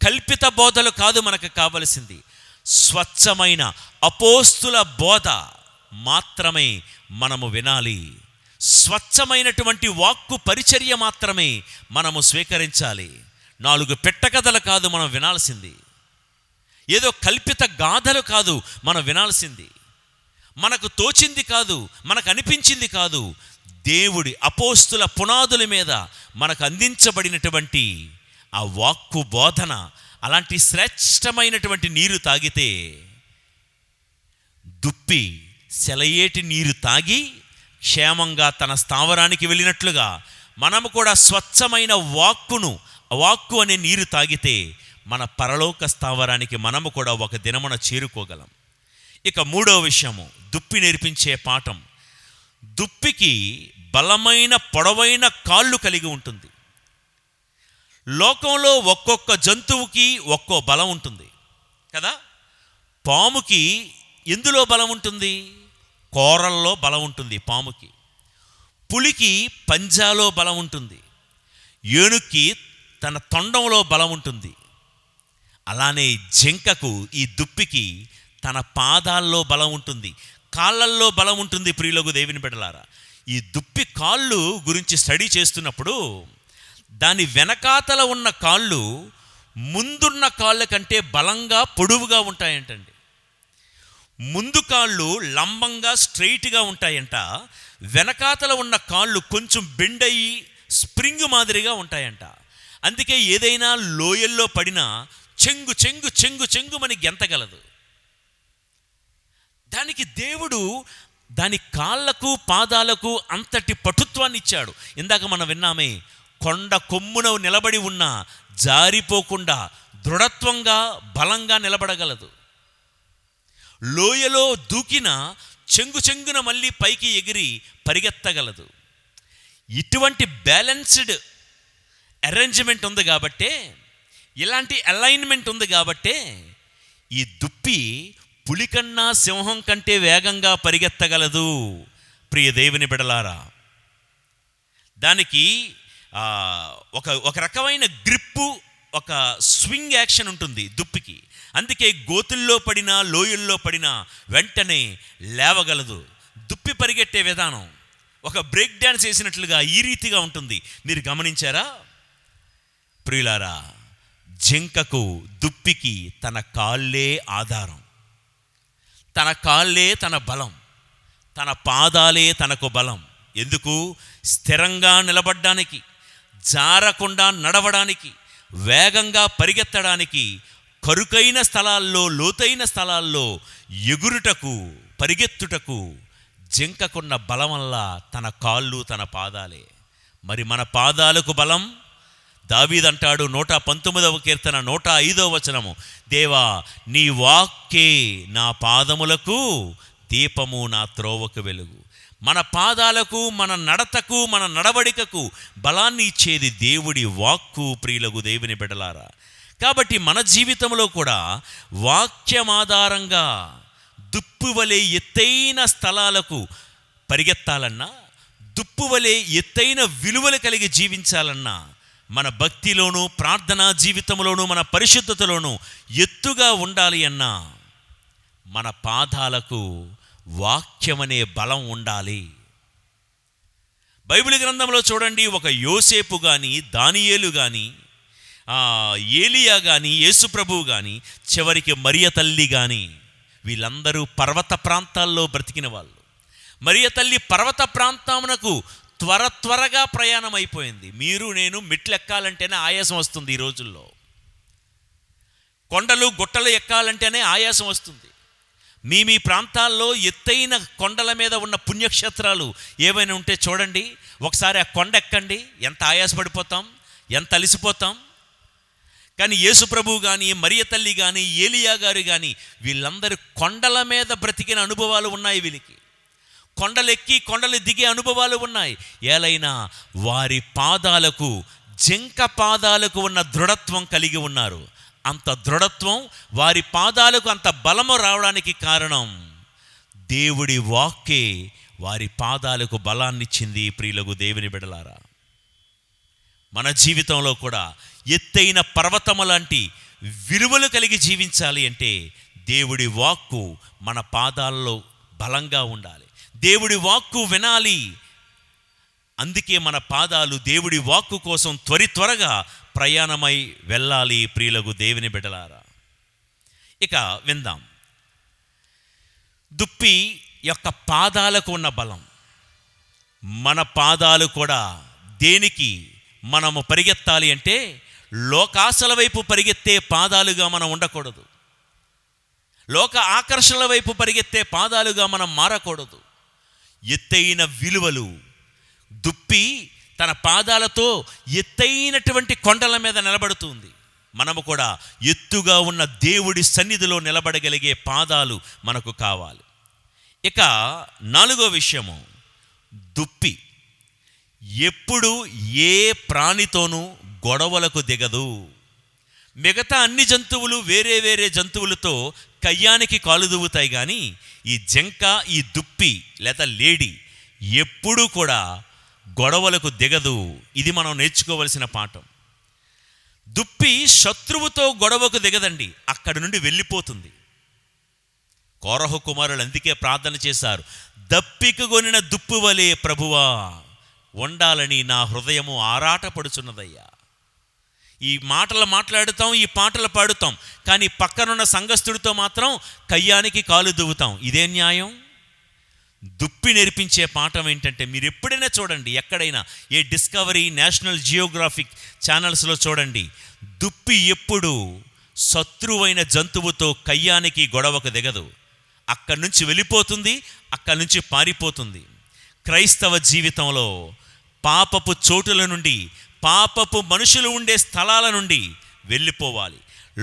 కల్పిత బోధలు కాదు మనకు కావలసింది. స్వచ్ఛమైన అపోస్తుల బోధ మాత్రమే మనము వినాలి. స్వచ్ఛమైనటువంటి వాక్కు పరిచర్య మాత్రమే మనము స్వీకరించాలి. 4 పెట్టకథలు కాదు మనం వినాల్సింది, ఏదో కల్పిత గాథలు కాదు మనం వినాల్సింది, మనకు తోచింది కాదు, మనకు అనిపించింది కాదు. దేవుడి అపోస్తుల పునాదుల మీద మనకు అందించబడినటువంటి ఆ వాక్కు బోధన, అలాంటి శ్రేష్టమైనటువంటి నీరు తాగితే దుప్పి సెలయేటి నీరు తాగి క్షేమంగా తన స్థావరానికి వెళ్ళినట్లుగా మనము కూడా స్వచ్ఛమైన వాక్కు అనే నీరు తాగితే మన పరలోక స్థావరానికి మనము కూడా ఒక దినమున చేరుకోగలం. ఇక 3వ విషయము, దుప్పి నేర్పించే పాఠం. దుప్పికి బలమైన పొడవైన కాళ్ళు కలిగి ఉంటుంది. లోకంలో ఒక్కొక్క జంతువుకి ఒక్కో బలం ఉంటుంది కదా. పాముకి ఎందులో బలం ఉంటుంది? కోరల్లో బలం ఉంటుంది పాముకి. పులికి పంజాలో బలం ఉంటుంది. ఏనుక్కి తన తొండంలో బలం ఉంటుంది. అలానే జింకకు, ఈ దుప్పికి తన పాదాల్లో బలం ఉంటుంది, కాళ్ళల్లో బలం ఉంటుంది. ప్రియులకు దేవుని బిడ్డలారా, ఈ దుప్పి కాళ్ళు గురించి స్టడీ చేస్తున్నప్పుడు దాని వెనకాతల ఉన్న కాళ్ళు ముందున్న కాళ్ళ కంటే బలంగా పొడవుగా ఉంటాయంటండి. ముందు కాళ్ళు లంబంగా స్ట్రైట్గా ఉంటాయంట, వెనకాతల ఉన్న కాళ్ళు కొంచెం బెండ్ అయ్యి స్ప్రింగ్ మాదిరిగా ఉంటాయంట. అందుకే ఏదైనా లోయల్లో పడినా చెంగు చెంగు చెంగు చెంగుమని గెంతగలదు. దానికి దేవుడు దాని కాళ్ళకు పాదాలకు అంతటి పటుత్వాన్ని ఇచ్చాడు. ఇందాక మనం విన్నామే, కొండ కొమ్మున నిలబడి ఉన్న జారిపోకుండా దృఢత్వంగా బలంగా నిలబడగలదు. లోయలో దూకిన చెంగు చెంగున మళ్ళీ పైకి ఎగిరి పరిగెత్తగలదు. ఇటువంటి బ్యాలెన్స్డ్ అరేంజ్మెంట్ ఉంది కాబట్టే, ఇలాంటి అలైన్మెంట్ ఉంది కాబట్టే ఈ దుప్పి పులికన్నా సింహం కంటే వేగంగా పరిగెత్తగలదు. ప్రియ దేవుని బిడలారా, దానికి ఒక రకమైన గ్రిప్పు, ఒక స్వింగ్ యాక్షన్ ఉంటుంది దుప్పికి. అందుకే గోతుల్లో పడినా లోయల్లో పడినా వెంటనే లేవగలదు. దుప్పి పరిగెట్టే విధానం ఒక బ్రేక్ డ్యాన్స్ వేసినట్లుగా ఈ రీతిగా ఉంటుంది. మీరు గమనించారా ప్రియులారా? జింకకు, దుప్పికి తన కాళ్ళే ఆధారం, తన కాళ్ళే తన బలం, తన పాదాలే తనకు బలం. ఎందుకు? స్థిరంగా నిలబడ్డానికి, జారకుండా నడవడానికి, వేగంగా పరిగెత్తడానికి, కరుకైన స్థలాల్లో, లోతైన స్థలాల్లో ఎగురుటకు, పరిగెత్తుటకు జింకకున్న బలం వల్ల తన కాళ్ళు, తన పాదాలే. మరి మన పాదాలకు బలం దావీదంటాడు 119వ కీర్తన 105వ వచనము, దేవా నీ వాక్కే నా పాదములకు దీపము, నా త్రోవకు వెలుగు. మన పాదాలకు, మన నడతకు, మన నడవడికకు బలాన్ని ఇచ్చేది దేవుడి వాక్కు. ప్రియులకు దేవుని బిడ్డలారా, కాబట్టి మన జీవితంలో కూడా వాక్యం ఆధారంగా దుప్పువలే ఎత్తైన స్థలాలకు పరిగెత్తాలన్నా, దుప్పువలే ఎత్తైన విలువలు కలిగి జీవించాలన్నా, మన భక్తిలోనూ, ప్రార్థనా జీవితంలోనూ, మన పరిశుద్ధతలోనూ ఎత్తుగా ఉండాలి అన్నా మన పాదాలకు వాక్యమనే బలం ఉండాలి. బైబిల్ గ్రంథంలో చూడండి, ఒక యోసేపు కానీ, దానియేలు కానీ, ఏలియా కానీ, యేసుప్రభువు కానీ, చివరికి మరియ తల్లి కానీ, వీళ్ళందరూ పర్వత ప్రాంతాల్లో బ్రతికిన వాళ్ళు. మరియ తల్లి పర్వత ప్రాంతమునకు త్వరగా ప్రయాణం అయిపోయింది. మీరు నేను మెట్లు ఎక్కాలంటేనే ఆయాసం వస్తుంది. ఈ రోజుల్లో కొండలు గుట్టలు ఎక్కాలంటేనే ఆయాసం వస్తుంది. మీ ప్రాంతాల్లో ఎత్తైన కొండల మీద ఉన్న పుణ్యక్షేత్రాలు ఏమైనా ఉంటే చూడండి, ఒకసారి ఆ కొండ ఎక్కండి, ఎంత ఆయాసపడిపోతాం, ఎంత అలిసిపోతాం. కానీ యేసు ప్రభువు కానీ, మరియ తల్లి కానీ, ఏలియా గారు కానీ వీళ్ళందరూ కొండల మీద బ్రతికిన అనుభవాలు ఉన్నాయి. వీళ్ళకి కొండలెక్కి కొండలు దిగే అనుభవాలు ఉన్నాయి. ఏలైనా వారి పాదాలకు, జింక పాదాలకు ఉన్న దృఢత్వం కలిగి ఉన్నారు. అంత దృఢత్వం, వారి పాదాలకు అంత బలము రావడానికి కారణం దేవుడి వాక్కే వారి పాదాలకు బలాన్నిచ్చింది. ప్రియులకు దేవుని బిడ్డలారా, మన జీవితంలో కూడా ఎత్తైన పర్వతము లాంటి విలువలు కలిగి జీవించాలి అంటే దేవుడి వాక్కు మన పాదాల్లో బలంగా ఉండాలి. దేవుడి వాక్కు వినాలి. అందుకే మన పాదాలు దేవుడి వాక్కు కోసం త్వరగా ప్రయాణమై వెళ్ళాలి. ప్రియులకు దేవుని బిడ్డలారా, ఇక విందాం. దుప్పి యొక్క పాదాలకు ఉన్న బలం, మన పాదాలు కూడా దేనికి మనము పరిగెత్తాలి అంటే లోకాశల వైపు పరిగెత్తే పాదాలుగా మనం ఉండకూడదు. లోక ఆకర్షణల వైపు పరిగెత్తే పాదాలుగా మనం మారకూడదు. ఎత్తైన విలువలు, దుప్పి తన పాదాలతో ఎత్తైనటువంటి కొండల మీద నిలబడుతుంది. మనము కూడా ఎత్తుగా ఉన్న దేవుడి సన్నిధిలో నిలబడగలిగే పాదాలు మనకు కావాలి. ఇక 4వ విషయము, దుప్పి ఎప్పుడు ఏ ప్రాణితోనూ గొడవలకు దిగదు. మిగతా అన్ని జంతువులు వేరే వేరే జంతువులతో కయ్యానికి కాలు దువ్వుతాయి, కానీ ఈ జింక, ఈ దుప్పి లేదా లేడి ఎప్పుడూ కూడా గొడవలకు దిగదు. ఇది మనం నేర్చుకోవలసిన పాఠం. దుప్పి శత్రువుతో గొడవకు దిగదండి, అక్కడి నుండి వెళ్ళిపోతుంది. కోరహు కుమారులు అందుకే ప్రార్థన చేశారు, దప్పిక కొనిన దుప్పు వలె ప్రభువా ఉండాలని నా హృదయము ఆరాటపడుచున్నదయ్యా. ఈ మాటలు మాట్లాడుతాం, ఈ పాటలు పాడుతాం, కానీ పక్కనున్న సంఘస్థుడితో మాత్రం కయ్యానికి కాలు దువ్వుతాం. ఇదే న్యాయం? దుప్పి నేర్పించే పాఠం ఏంటంటే, మీరు ఎప్పుడైనా చూడండి, ఎక్కడైనా ఏ డిస్కవరీ, నేషనల్ జియోగ్రాఫిక్ ఛానల్స్లో చూడండి, దుప్పి ఎప్పుడు శత్రువైన జంతువుతో కయ్యానికి గొడవకు దిగదు. అక్కడి నుంచి వెళ్ళిపోతుంది, అక్కడి నుంచి పారిపోతుంది. క్రైస్తవ జీవితంలో పాపపు చోటుల నుండి, పాపపు మనుషులు ఉండే స్థలాల నుండి వెళ్ళిపోవాలి.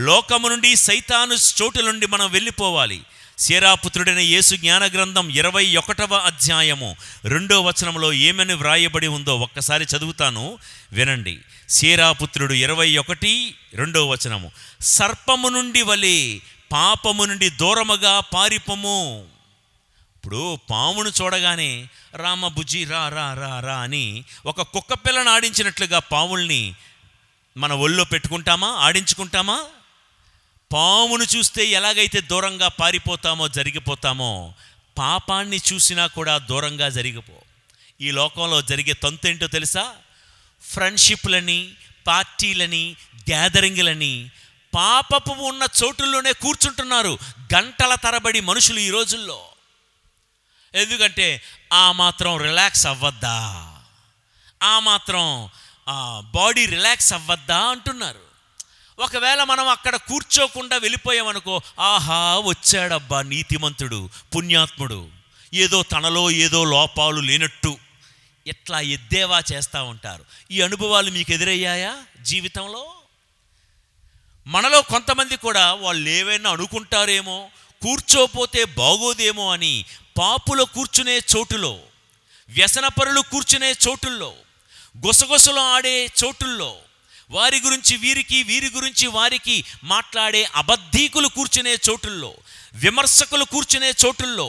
లోకము నుండి, సైతాను చోటుల నుండి మనం వెళ్ళిపోవాలి. శేరాపుత్రుడైన యేసు జ్ఞాన గ్రంథం 21వ అధ్యాయము 2వ వచనంలో ఏమని వ్రాయబడి ఉందో ఒక్కసారి చదువుతాను, వినండి. శేరాపుత్రుడు 21:2వ వచనము, సర్పము నుండి వలె పాపము నుండి దూరముగా పారిపోము. ఇప్పుడు పామును చూడగానే రామ బుజ్జి రా రా రా రా అని ఒక కుక్క పిల్లను ఆడించినట్లుగా పాముల్ని మన ఒళ్ళో పెట్టుకుంటామా, ఆడించుకుంటామా? పామును చూస్తే ఎలాగైతే దూరంగా పారిపోతామో, జరిగిపోతామో, పాపాన్ని చూసినా కూడా దూరంగా జరిగిపో. ఈ లోకంలో జరిగే తంతేంటో తెలుసా? ఫ్రెండ్షిప్లని, పార్టీలని, గ్యాదరింగ్లని, పాపపు ఉన్న చోటుల్లోనే కూర్చుంటున్నారు గంటల తరబడి మనుషులు ఈ రోజుల్లో. ఎందుకంటే ఆ మాత్రం రిలాక్స్ అవ్వద్దా, ఆ మాత్రం బాడీ రిలాక్స్ అవ్వద్దా అంటున్నారు. ఒకవేళ మనం అక్కడ కూర్చోకుండా వెళ్ళిపోయామనుకో, ఆహా వచ్చాడబ్బా నీతిమంతుడు, పుణ్యాత్ముడు, ఏదో తనలో ఏదో లోపాలు లేనట్టు ఎట్లా ఎద్దేవా చేస్తూ ఉంటారు. ఈ అనుభవాలు మీకు ఎదురయ్యాయా జీవితంలో? మనలో కొంతమంది కూడా వాళ్ళు ఏవైనా అనుకుంటారేమో, కూర్చోపోతే బాగోదేమో అని పాపులు కూర్చునే చోటులో, వ్యసనపరులు కూర్చునే చోటుల్లో, గుసగుసలు ఆడే చోటుల్లో, వారి గురించి వీరికి, వీరి గురించి వారికి మాట్లాడే అబద్ధీకులు కూర్చునే చోటుల్లో, విమర్శకులు కూర్చునే చోటుల్లో,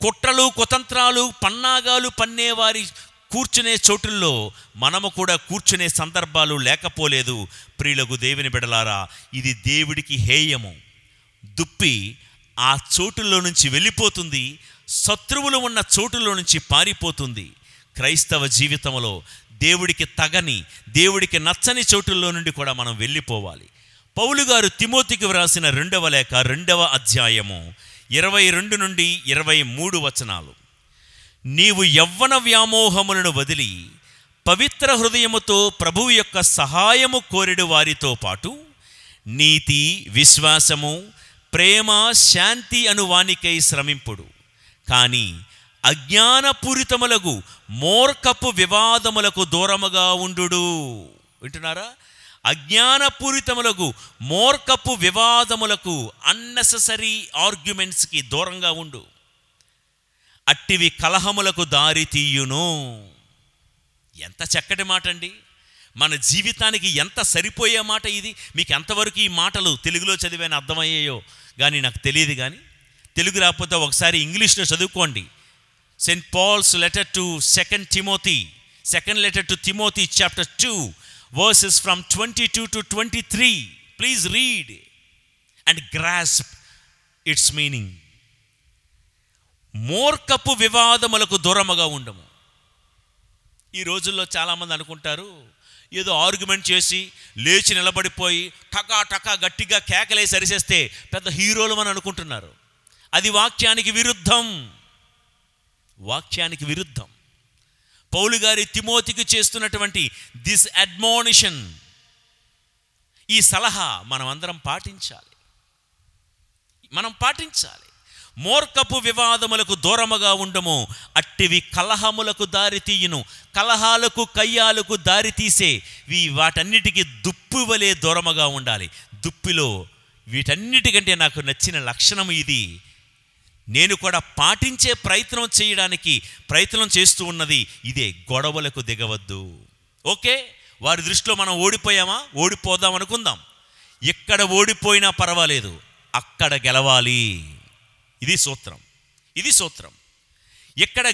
కుట్రలు, కుతంత్రాలు, పన్నాగాలు పన్నేవారి కూర్చునే చోటుల్లో మనము కూడా కూర్చునే సందర్భాలు లేకపోలేదు. ప్రియులకు దేవుని బిడలారా, ఇది దేవుడికి హేయము. దుప్పి ఆ చోటుల్లో నుంచి వెళ్ళిపోతుంది, శత్రువులు ఉన్న చోటుల్లో నుంచి పారిపోతుంది. క్రైస్తవ జీవితంలో దేవుడికి తగని, దేవుడికి నచ్చని చోటుల్లో నుండి కూడా మనం వెళ్ళిపోవాలి. పౌలు గారు తిమోతికి వ్రాసిన 2వ లేఖ 2వ అధ్యాయము 22 నుండి 23 వచనాలు, నీవు యవ్వన వ్యామోహములను వదిలి పవిత్ర హృదయముతో ప్రభువు యొక్క సహాయము కోరెడు వారితో పాటు నీతి, విశ్వాసము, ప్రేమ, శాంతి అను వానికై శ్రమింపుడు. కానీ అజ్ఞానపూరితములకు మూర్ఖపు వివాదములకు దూరముగా ఉండుడు. వింటున్నారా? అజ్ఞానపూరితములకు మూర్ఖపు వివాదములకు, అన్నెసెసరీ ఆర్గ్యుమెంట్స్కి దూరంగా ఉండు. అట్టివి కలహములకు దారి తీయును. ఎంత చక్కటి మాట అండి! మన జీవితానికి ఎంత సరిపోయే మాట ఇది. మీకు ఎంతవరకు ఈ మాటలు తెలుగులో చదివాను అర్థమయ్యాయో కానీ నాకు తెలియదు. కానీ తెలుగు రాకపోతే ఒకసారి ఇంగ్లీష్లో చదువుకోండి. Saint Paul's letter to second letter to Timothy chapter 2 verses from 22 to 23. Please read and grasp its meaning. మూర్ఖపు వివాదములకు దూరముగా ఉండము. ఈ రోజుల్లో చాలామంది అనుకుంటారు, ఏదో ఆర్గ్యుమెంట్ చేసి లేచి నిలబడిపోయి టకా టకా గట్టిగా కేకలేసి అరిసేస్తే పెద్ద హీరోలు అని అనుకుంటున్నారు. అది వాక్యానికి విరుద్ధం. పౌలు గారి తిమోతికి చేస్తున్నటువంటి దిస్ అడ్మోనిషన్, ఈ సలహా మనం అందరం పాటించాలి. మూర్ఖపు వివాదములకు దూరముగా ఉండము, అట్టివి కలహములకు దారి తీయును. కలహాలకు కయ్యాలకు దారి తీసే వాటన్నిటికీ దుప్పి వలె దూరముగా ఉండాలి. దుప్పిలో వీటన్నిటికంటే నాకు నచ్చిన లక్షణం ఇది. నేను కూడా పాటించే ప్రయత్నం చేస్తూ ఉన్నది ఇదే. గొడవలకు దిగవద్దు. ఓకే, వారి దృష్టిలో మనం ఓడిపోదాం అనుకుందాం. ఎక్కడ ఓడిపోయినా పర్వాలేదు, అక్కడ గెలవాలి. ఇది సూత్రం. ఎక్కడ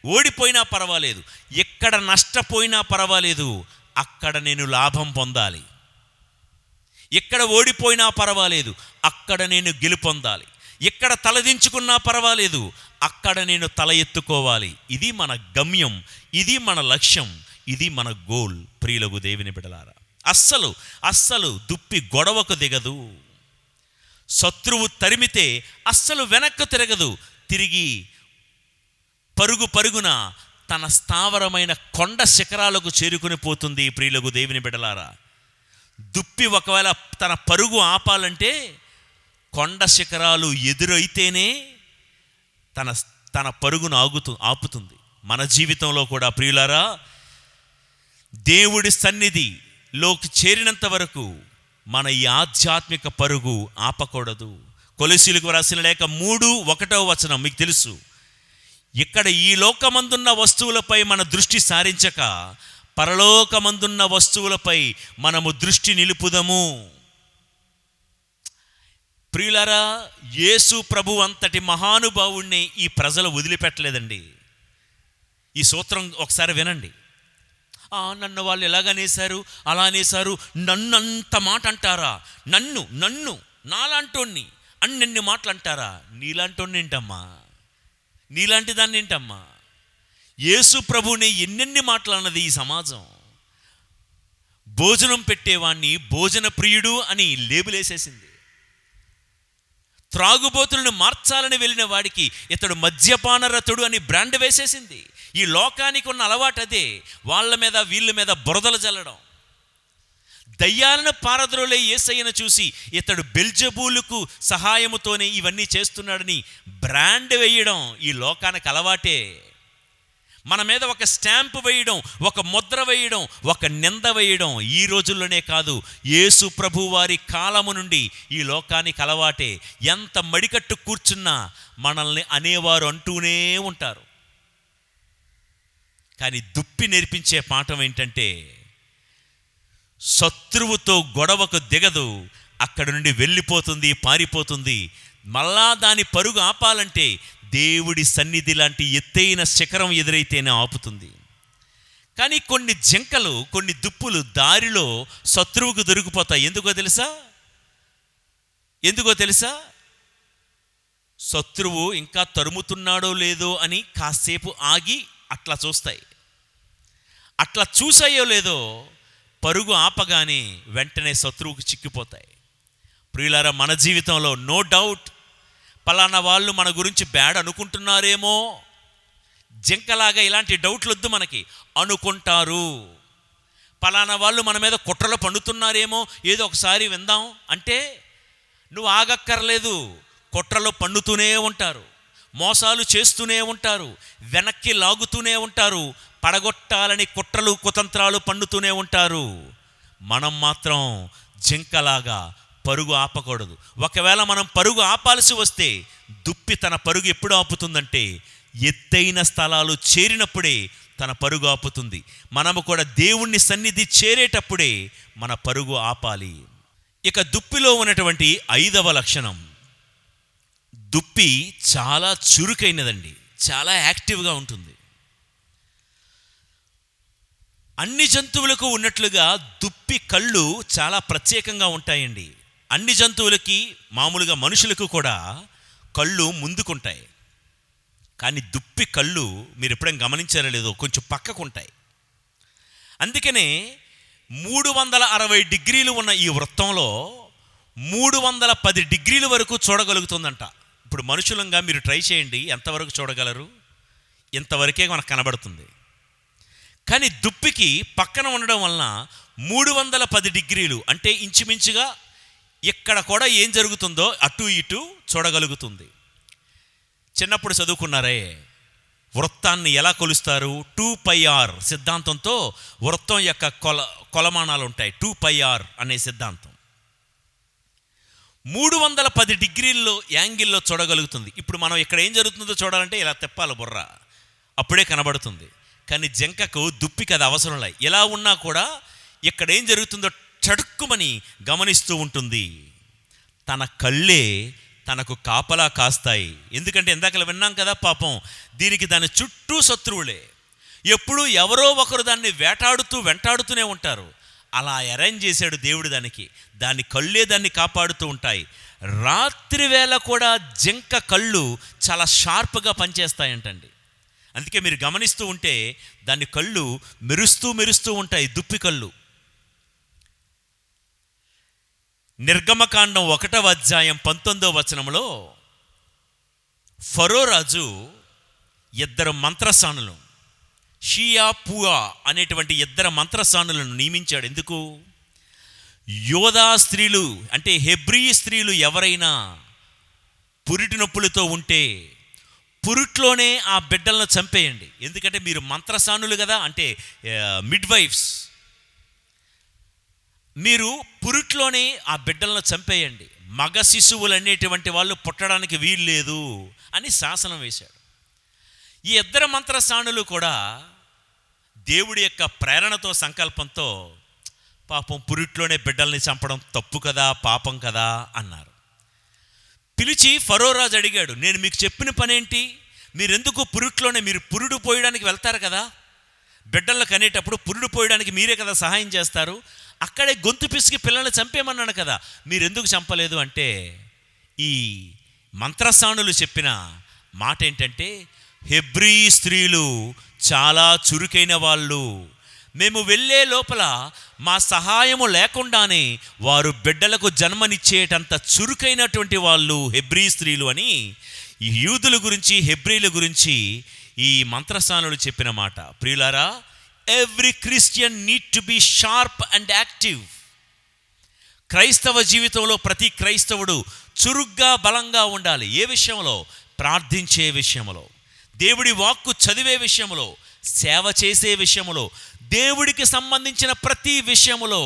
ఓడిపోయినా పర్వాలేదు, ఎక్కడ నష్టపోయినా పర్వాలేదు, అక్కడ నేను లాభం పొందాలి. ఎక్కడ ఓడిపోయినా పర్వాలేదు, అక్కడ నేను గెలుపొందాలి. ఎక్కడ తలదించుకున్నా పర్వాలేదు, అక్కడ నేను తల ఎత్తుకోవాలి. ఇది మన గమ్యం, ఇది మన లక్ష్యం, ఇది మన గోల్. ప్రియులకు దేవుని బిడ్డలారా, అస్సలు దుప్పి గొడవకు దిగదు. శత్రువు తరిమితే అస్సలు వెనక్కు తిరగదు. తిరిగి పరుగున తన స్థావరమైన కొండ శిఖరాలకు చేరుకుని పోతుంది. ప్రియులకు దేవుని బిడ్డలారా, దుప్పి ఒకవేళ తన పరుగు ఆపాలంటే కొండ శిఖరాలు ఎదురైతేనే తన పరుగును ఆపుతుంది. మన జీవితంలో కూడా ప్రియులారా, దేవుడి సన్నిధిలోకి చేరినంత వరకు మన ఈ ఆధ్యాత్మిక పరుగు ఆపకూడదు. కొలొస్సీయులకు రాసిన లేఖ 3:1 మీకు తెలుసు. ఇక్కడ ఈ లోకమందున్న వస్తువులపై మన దృష్టి సారించక పరలోకమందున్న వస్తువులపై మనము దృష్టి నిలుపుదము. ప్రియులారా, యేసు ప్రభు అంతటి మహానుభావుణ్ణి ఈ ప్రజలు వదిలిపెట్టలేదండి. ఈ సూత్రం ఒకసారి వినండి. నన్ను వాళ్ళు ఎలాగనేశారు, అలా అనేశారు, నన్నంత మాట అంటారా, నన్ను నాలాంటోణ్ణి అన్నెన్ని మాటలు అంటారా? నీలాంటోణ్ణి ఏంటమ్మా, నీలాంటి దాన్ని ఏంటమ్మా? యేసు ప్రభుని ఎన్నెన్ని మాటలు అన్నది ఈ సమాజం. భోజనం పెట్టేవాణ్ణి భోజన ప్రియుడు అని లేబులేసేసింది. త్రాగుబోతులను మార్చాలని వెళ్ళిన వాడికి ఇతడు మద్యపానరతుడు అని బ్రాండ్ వేసేసింది. ఈ లోకానికి ఉన్న అలవాటు అదే. వీళ్ళ మీద బురదలు జల్లడం. దయ్యాలను పారద్రోలే యేసయ్యను చూసి ఇతడు బెల్జెబూలుకు సహాయముతోనే ఇవన్నీ చేస్తున్నాడని బ్రాండ్ వేయడం ఈ లోకానికి అలవాటే. మన మీద ఒక స్టాంపు వేయడం, ఒక ముద్ర వేయడం, ఒక నింద వేయడం ఈ రోజుల్లోనే కాదు, యేసు ప్రభు వారి కాలము నుండి ఈ లోకానికి అలవాటే. ఎంత మడికట్టు కూర్చున్నా మనల్ని అనేవారు అంటూనే ఉంటారు. కానీ దుప్పి నేర్పించే పాఠం ఏంటంటే, శత్రువుతో గొడవకు దిగదు, అక్కడి నుండి వెళ్ళిపోతుంది, పారిపోతుంది. మళ్ళా దాని పరుగు ఆపాలంటే దేవుడి సన్నిధి లాంటి ఎత్తైన శిఖరం ఎదురైతేనే ఆపుతుంది. కానీ కొన్ని జింకలు, కొన్ని దుప్పులు దారిలో శత్రువుకు దొరికిపోతాయి. ఎందుకో తెలుసా? శత్రువు ఇంకా తరుముతున్నాడో లేదో అని కాసేపు ఆగి అట్లా చూస్తాయి. అట్లా చూసాయో లేదో పరుగు ఆపగానే వెంటనే శత్రువుకు చిక్కిపోతాయి. ప్రియులారా, మన జీవితంలో నో డౌట్ పలానా వాళ్ళు మన గురించి బ్యాడ్ అనుకుంటున్నారేమో. జింకలాగా ఇలాంటి డౌట్లు వద్దు మనకి. అనుకుంటారు. పలానా వాళ్ళు మన మీద కుట్రలు పండుతున్నారేమో, ఏదో ఒకసారి విందాం అంటే నువ్వు ఆగక్కర్లేదు. కుట్రలు పండుతూనే ఉంటారు, మోసాలు చేస్తూనే ఉంటారు, వెనక్కి లాగుతూనే ఉంటారు, పడగొట్టాలని కుట్రలు కుతంత్రాలు పండుతూనే ఉంటారు. మనం మాత్రం జింకలాగా పరుగు ఆపకూడదు. ఒకవేళ మనం పరుగు ఆపాల్సి వస్తే దుప్పి తన పరుగు ఎప్పుడు ఆపుతుందంటే ఎత్తైన స్థలాలు చేరినప్పుడే తన పరుగు ఆపుతుంది. మనము కూడా దేవుణ్ణి సన్నిధి చేరేటప్పుడే మన పరుగు ఆపాలి. ఇక దుప్పిలో ఉన్నటువంటి 5వ లక్షణం, దుప్పి చాలా చురుకైనదండి, చాలా యాక్టివ్గా ఉంటుంది. అన్ని జంతువులకు ఉన్నట్లుగా దుప్పి కళ్ళు చాలా ప్రత్యేకంగా ఉంటాయండి. అన్ని జంతువులకి, మామూలుగా మనుషులకు కూడా కళ్ళు ముందుకుంటాయి, కానీ దుప్పి కళ్ళు మీరు ఎప్పుడైనా గమనించారో లేదో కొంచెం పక్కకుంటాయి. అందుకనే 360 డిగ్రీలు ఉన్న ఈ వృత్తంలో 310 డిగ్రీల వరకు చూడగలుగుతుందంట. ఇప్పుడు మనుషులంగా మీరు ట్రై చేయండి, ఎంతవరకు చూడగలరు? ఇంతవరకే మనకు కనబడుతుంది. కానీ దుప్పికి పక్కన ఉండడం వలన 310 డిగ్రీలు అంటే ఇంచుమించుగా ఇక్కడ కూడా ఏం జరుగుతుందో అటు ఇటు చూడగలుగుతుంది. చిన్నప్పుడు చదువుకున్నారే, వృత్తాన్ని ఎలా కొలుస్తారు? 2πr సిద్ధాంతంతో వృత్తం యొక్క కొలమానాలు ఉంటాయి. 2πr అనే సిద్ధాంతం 310 డిగ్రీల్లో యాంగిల్లో చూడగలుగుతుంది. ఇప్పుడు మనం ఇక్కడ ఏం జరుగుతుందో చూడాలంటే ఇలా తిప్పాలి బుర్ర, అప్పుడే కనబడుతుంది. కానీ జింకకు, దుప్పికి అది అవసరం లే. ఎలా ఉన్నా కూడా ఇక్కడ ఏం జరుగుతుందో చటుక్కుమని గమనిస్తూ ఉంటుంది. తన కళ్ళే తనకు కాపలా కాస్తాయి. ఎందుకంటే ఇందాక విన్నాం కదా, పాపం దీనికి దాని చుట్టూ శత్రువులే, ఎప్పుడూ ఎవరో ఒకరు దాన్ని వెంటాడుతూనే ఉంటారు. అలా అరేంజ్ చేశాడు దేవుడు దానికి. దాని కళ్ళే దాన్ని కాపాడుతూ ఉంటాయి. రాత్రి వేళ కూడా జింక కళ్ళు చాలా షార్ప్గా పనిచేస్తాయంటండి. అందుకే మీరు గమనిస్తూ ఉంటే దాని కళ్ళు మెరుస్తూ ఉంటాయి, దుప్పి కళ్ళు. నిర్గమకాండం 1వ అధ్యాయం 19వ వచనంలో ఫరో రాజు 2 మంత్రసానులు, షియా పుయా అనేటువంటి 2 మంత్రసానులను నియమించాడు. ఎందుకు? యోధా స్త్రీలు అంటే హెబ్రీ స్త్రీలు ఎవరైనా పురిటి నొప్పులతో ఉంటే పురిట్లోనే ఆ బిడ్డలను చంపేయండి. ఎందుకంటే మీరు మంత్రసానులు కదా, అంటే మిడ్వైఫ్స్, మీరు పురిట్లోనే ఆ బిడ్డలను చంపేయండి. మగ శిశువులు అనేటువంటి వాళ్ళు పుట్టడానికి వీలు లేదు అని శాసనం వేశాడు. ఈ 2 మంత్రసానులు కూడా దేవుడి యొక్క ప్రేరణతో, సంకల్పంతో పాపం పురిట్లోనే బిడ్డల్ని చంపడం తప్పు కదా, పాపం కదా అన్నారు. పిలిచి ఫరో రాజు అడిగాడు, నేను మీకు చెప్పిన పనేంటి? మీరెందుకు పురిట్లోనే, మీరు పురుడు పోయడానికి వెళ్తారు కదా, బిడ్డలను కనేటప్పుడు పురుడు పోయడానికి మీరే కదా సహాయం చేస్తారు, అక్కడే గొంతు పిసికి పిల్లల్ని చంపేమన్నాను కదా, మీరెందుకు చంపలేదు అంటే ఈ మంత్రసానులు చెప్పిన మాట ఏంటంటే, హెబ్రీ స్త్రీలు చాలా చురుకైన వాళ్ళు, మేము వెళ్ళే లోపల మా సహాయము లేకుండానే వారు బిడ్డలకు జన్మనిచ్చేటంత చురుకైనటువంటి వాళ్ళు హెబ్రీ స్త్రీలు అని ఈ యూదుల గురించి, హెబ్రీల గురించి ఈ మంత్రసానులు చెప్పిన మాట. ప్రియులారా, every Christian need to be sharp and active. క్రైస్తవ జీవితంలో ప్రతి క్రైస్తవుడు చురుగ్గా, బలంగా ఉండాలి. ఏ విషయంలో? ప్రార్థించే విషయంలో, దేవుడి వాక్కు చదివే విషయంలో, సేవ చేసే విషయంలో, దేవుడికి సంబంధించిన ప్రతి విషయంలో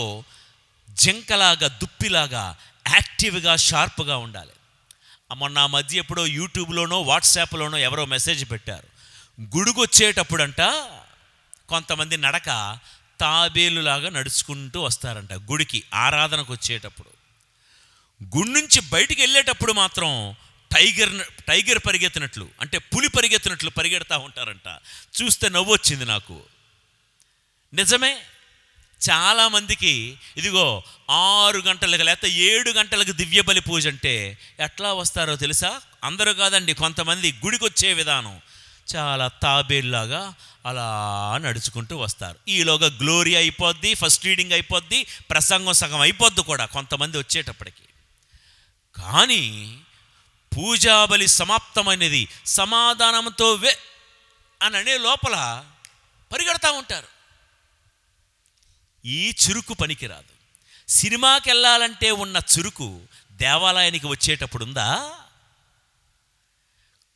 జింకలాగా, దుప్పిలాగా యాక్టివ్గా, షార్ప్గా ఉండాలి. మొన్న ఆ మధ్య ఎప్పుడో యూట్యూబ్లోనో వాట్సాప్లోనో ఎవరో మెసేజ్ పెట్టారు, గుడికొచ్చేటప్పుడంట కొంతమంది నడక తాబేలులాగా నడుచుకుంటూ వస్తారంట గుడికి, ఆరాధనకు వచ్చేటప్పుడు. గుడి నుంచి బయటికి వెళ్ళేటప్పుడు మాత్రం టైగర్ పరిగెత్తినట్లు, అంటే పులి పరిగెత్తినట్లు పరిగెడతా ఉంటారంట. చూస్తే నవ్వొచ్చింది నాకు. నిజమే, చాలామందికి ఇదిగో 6 గంటలకు లేకపోతే 7 గంటలకు దివ్య బలి పూజ అంటే ఎట్లా వస్తారో తెలుసా? అందరూ కాదండి, కొంతమంది గుడికి వచ్చే విధానం చాలా తాబేల్లాగా అలా నడుచుకుంటూ వస్తారు. ఈలోగా గ్లోరీ అయిపోద్ది, ఫస్ట్ రీడింగ్ అయిపోద్ది, ప్రసంగం సగం అయిపోద్ది కూడా కొంతమంది వచ్చేటప్పటికి. కానీ పూజాబలి సమాప్తమైనది, సమాధానంతో అని అనే లోపల పరిగెడతా ఉంటారు. ఈ చురుకు పనికిరాదు. సినిమాకి వెళ్ళాలంటే ఉన్న చురుకు దేవాలయానికి వచ్చేటప్పుడు ఉందా?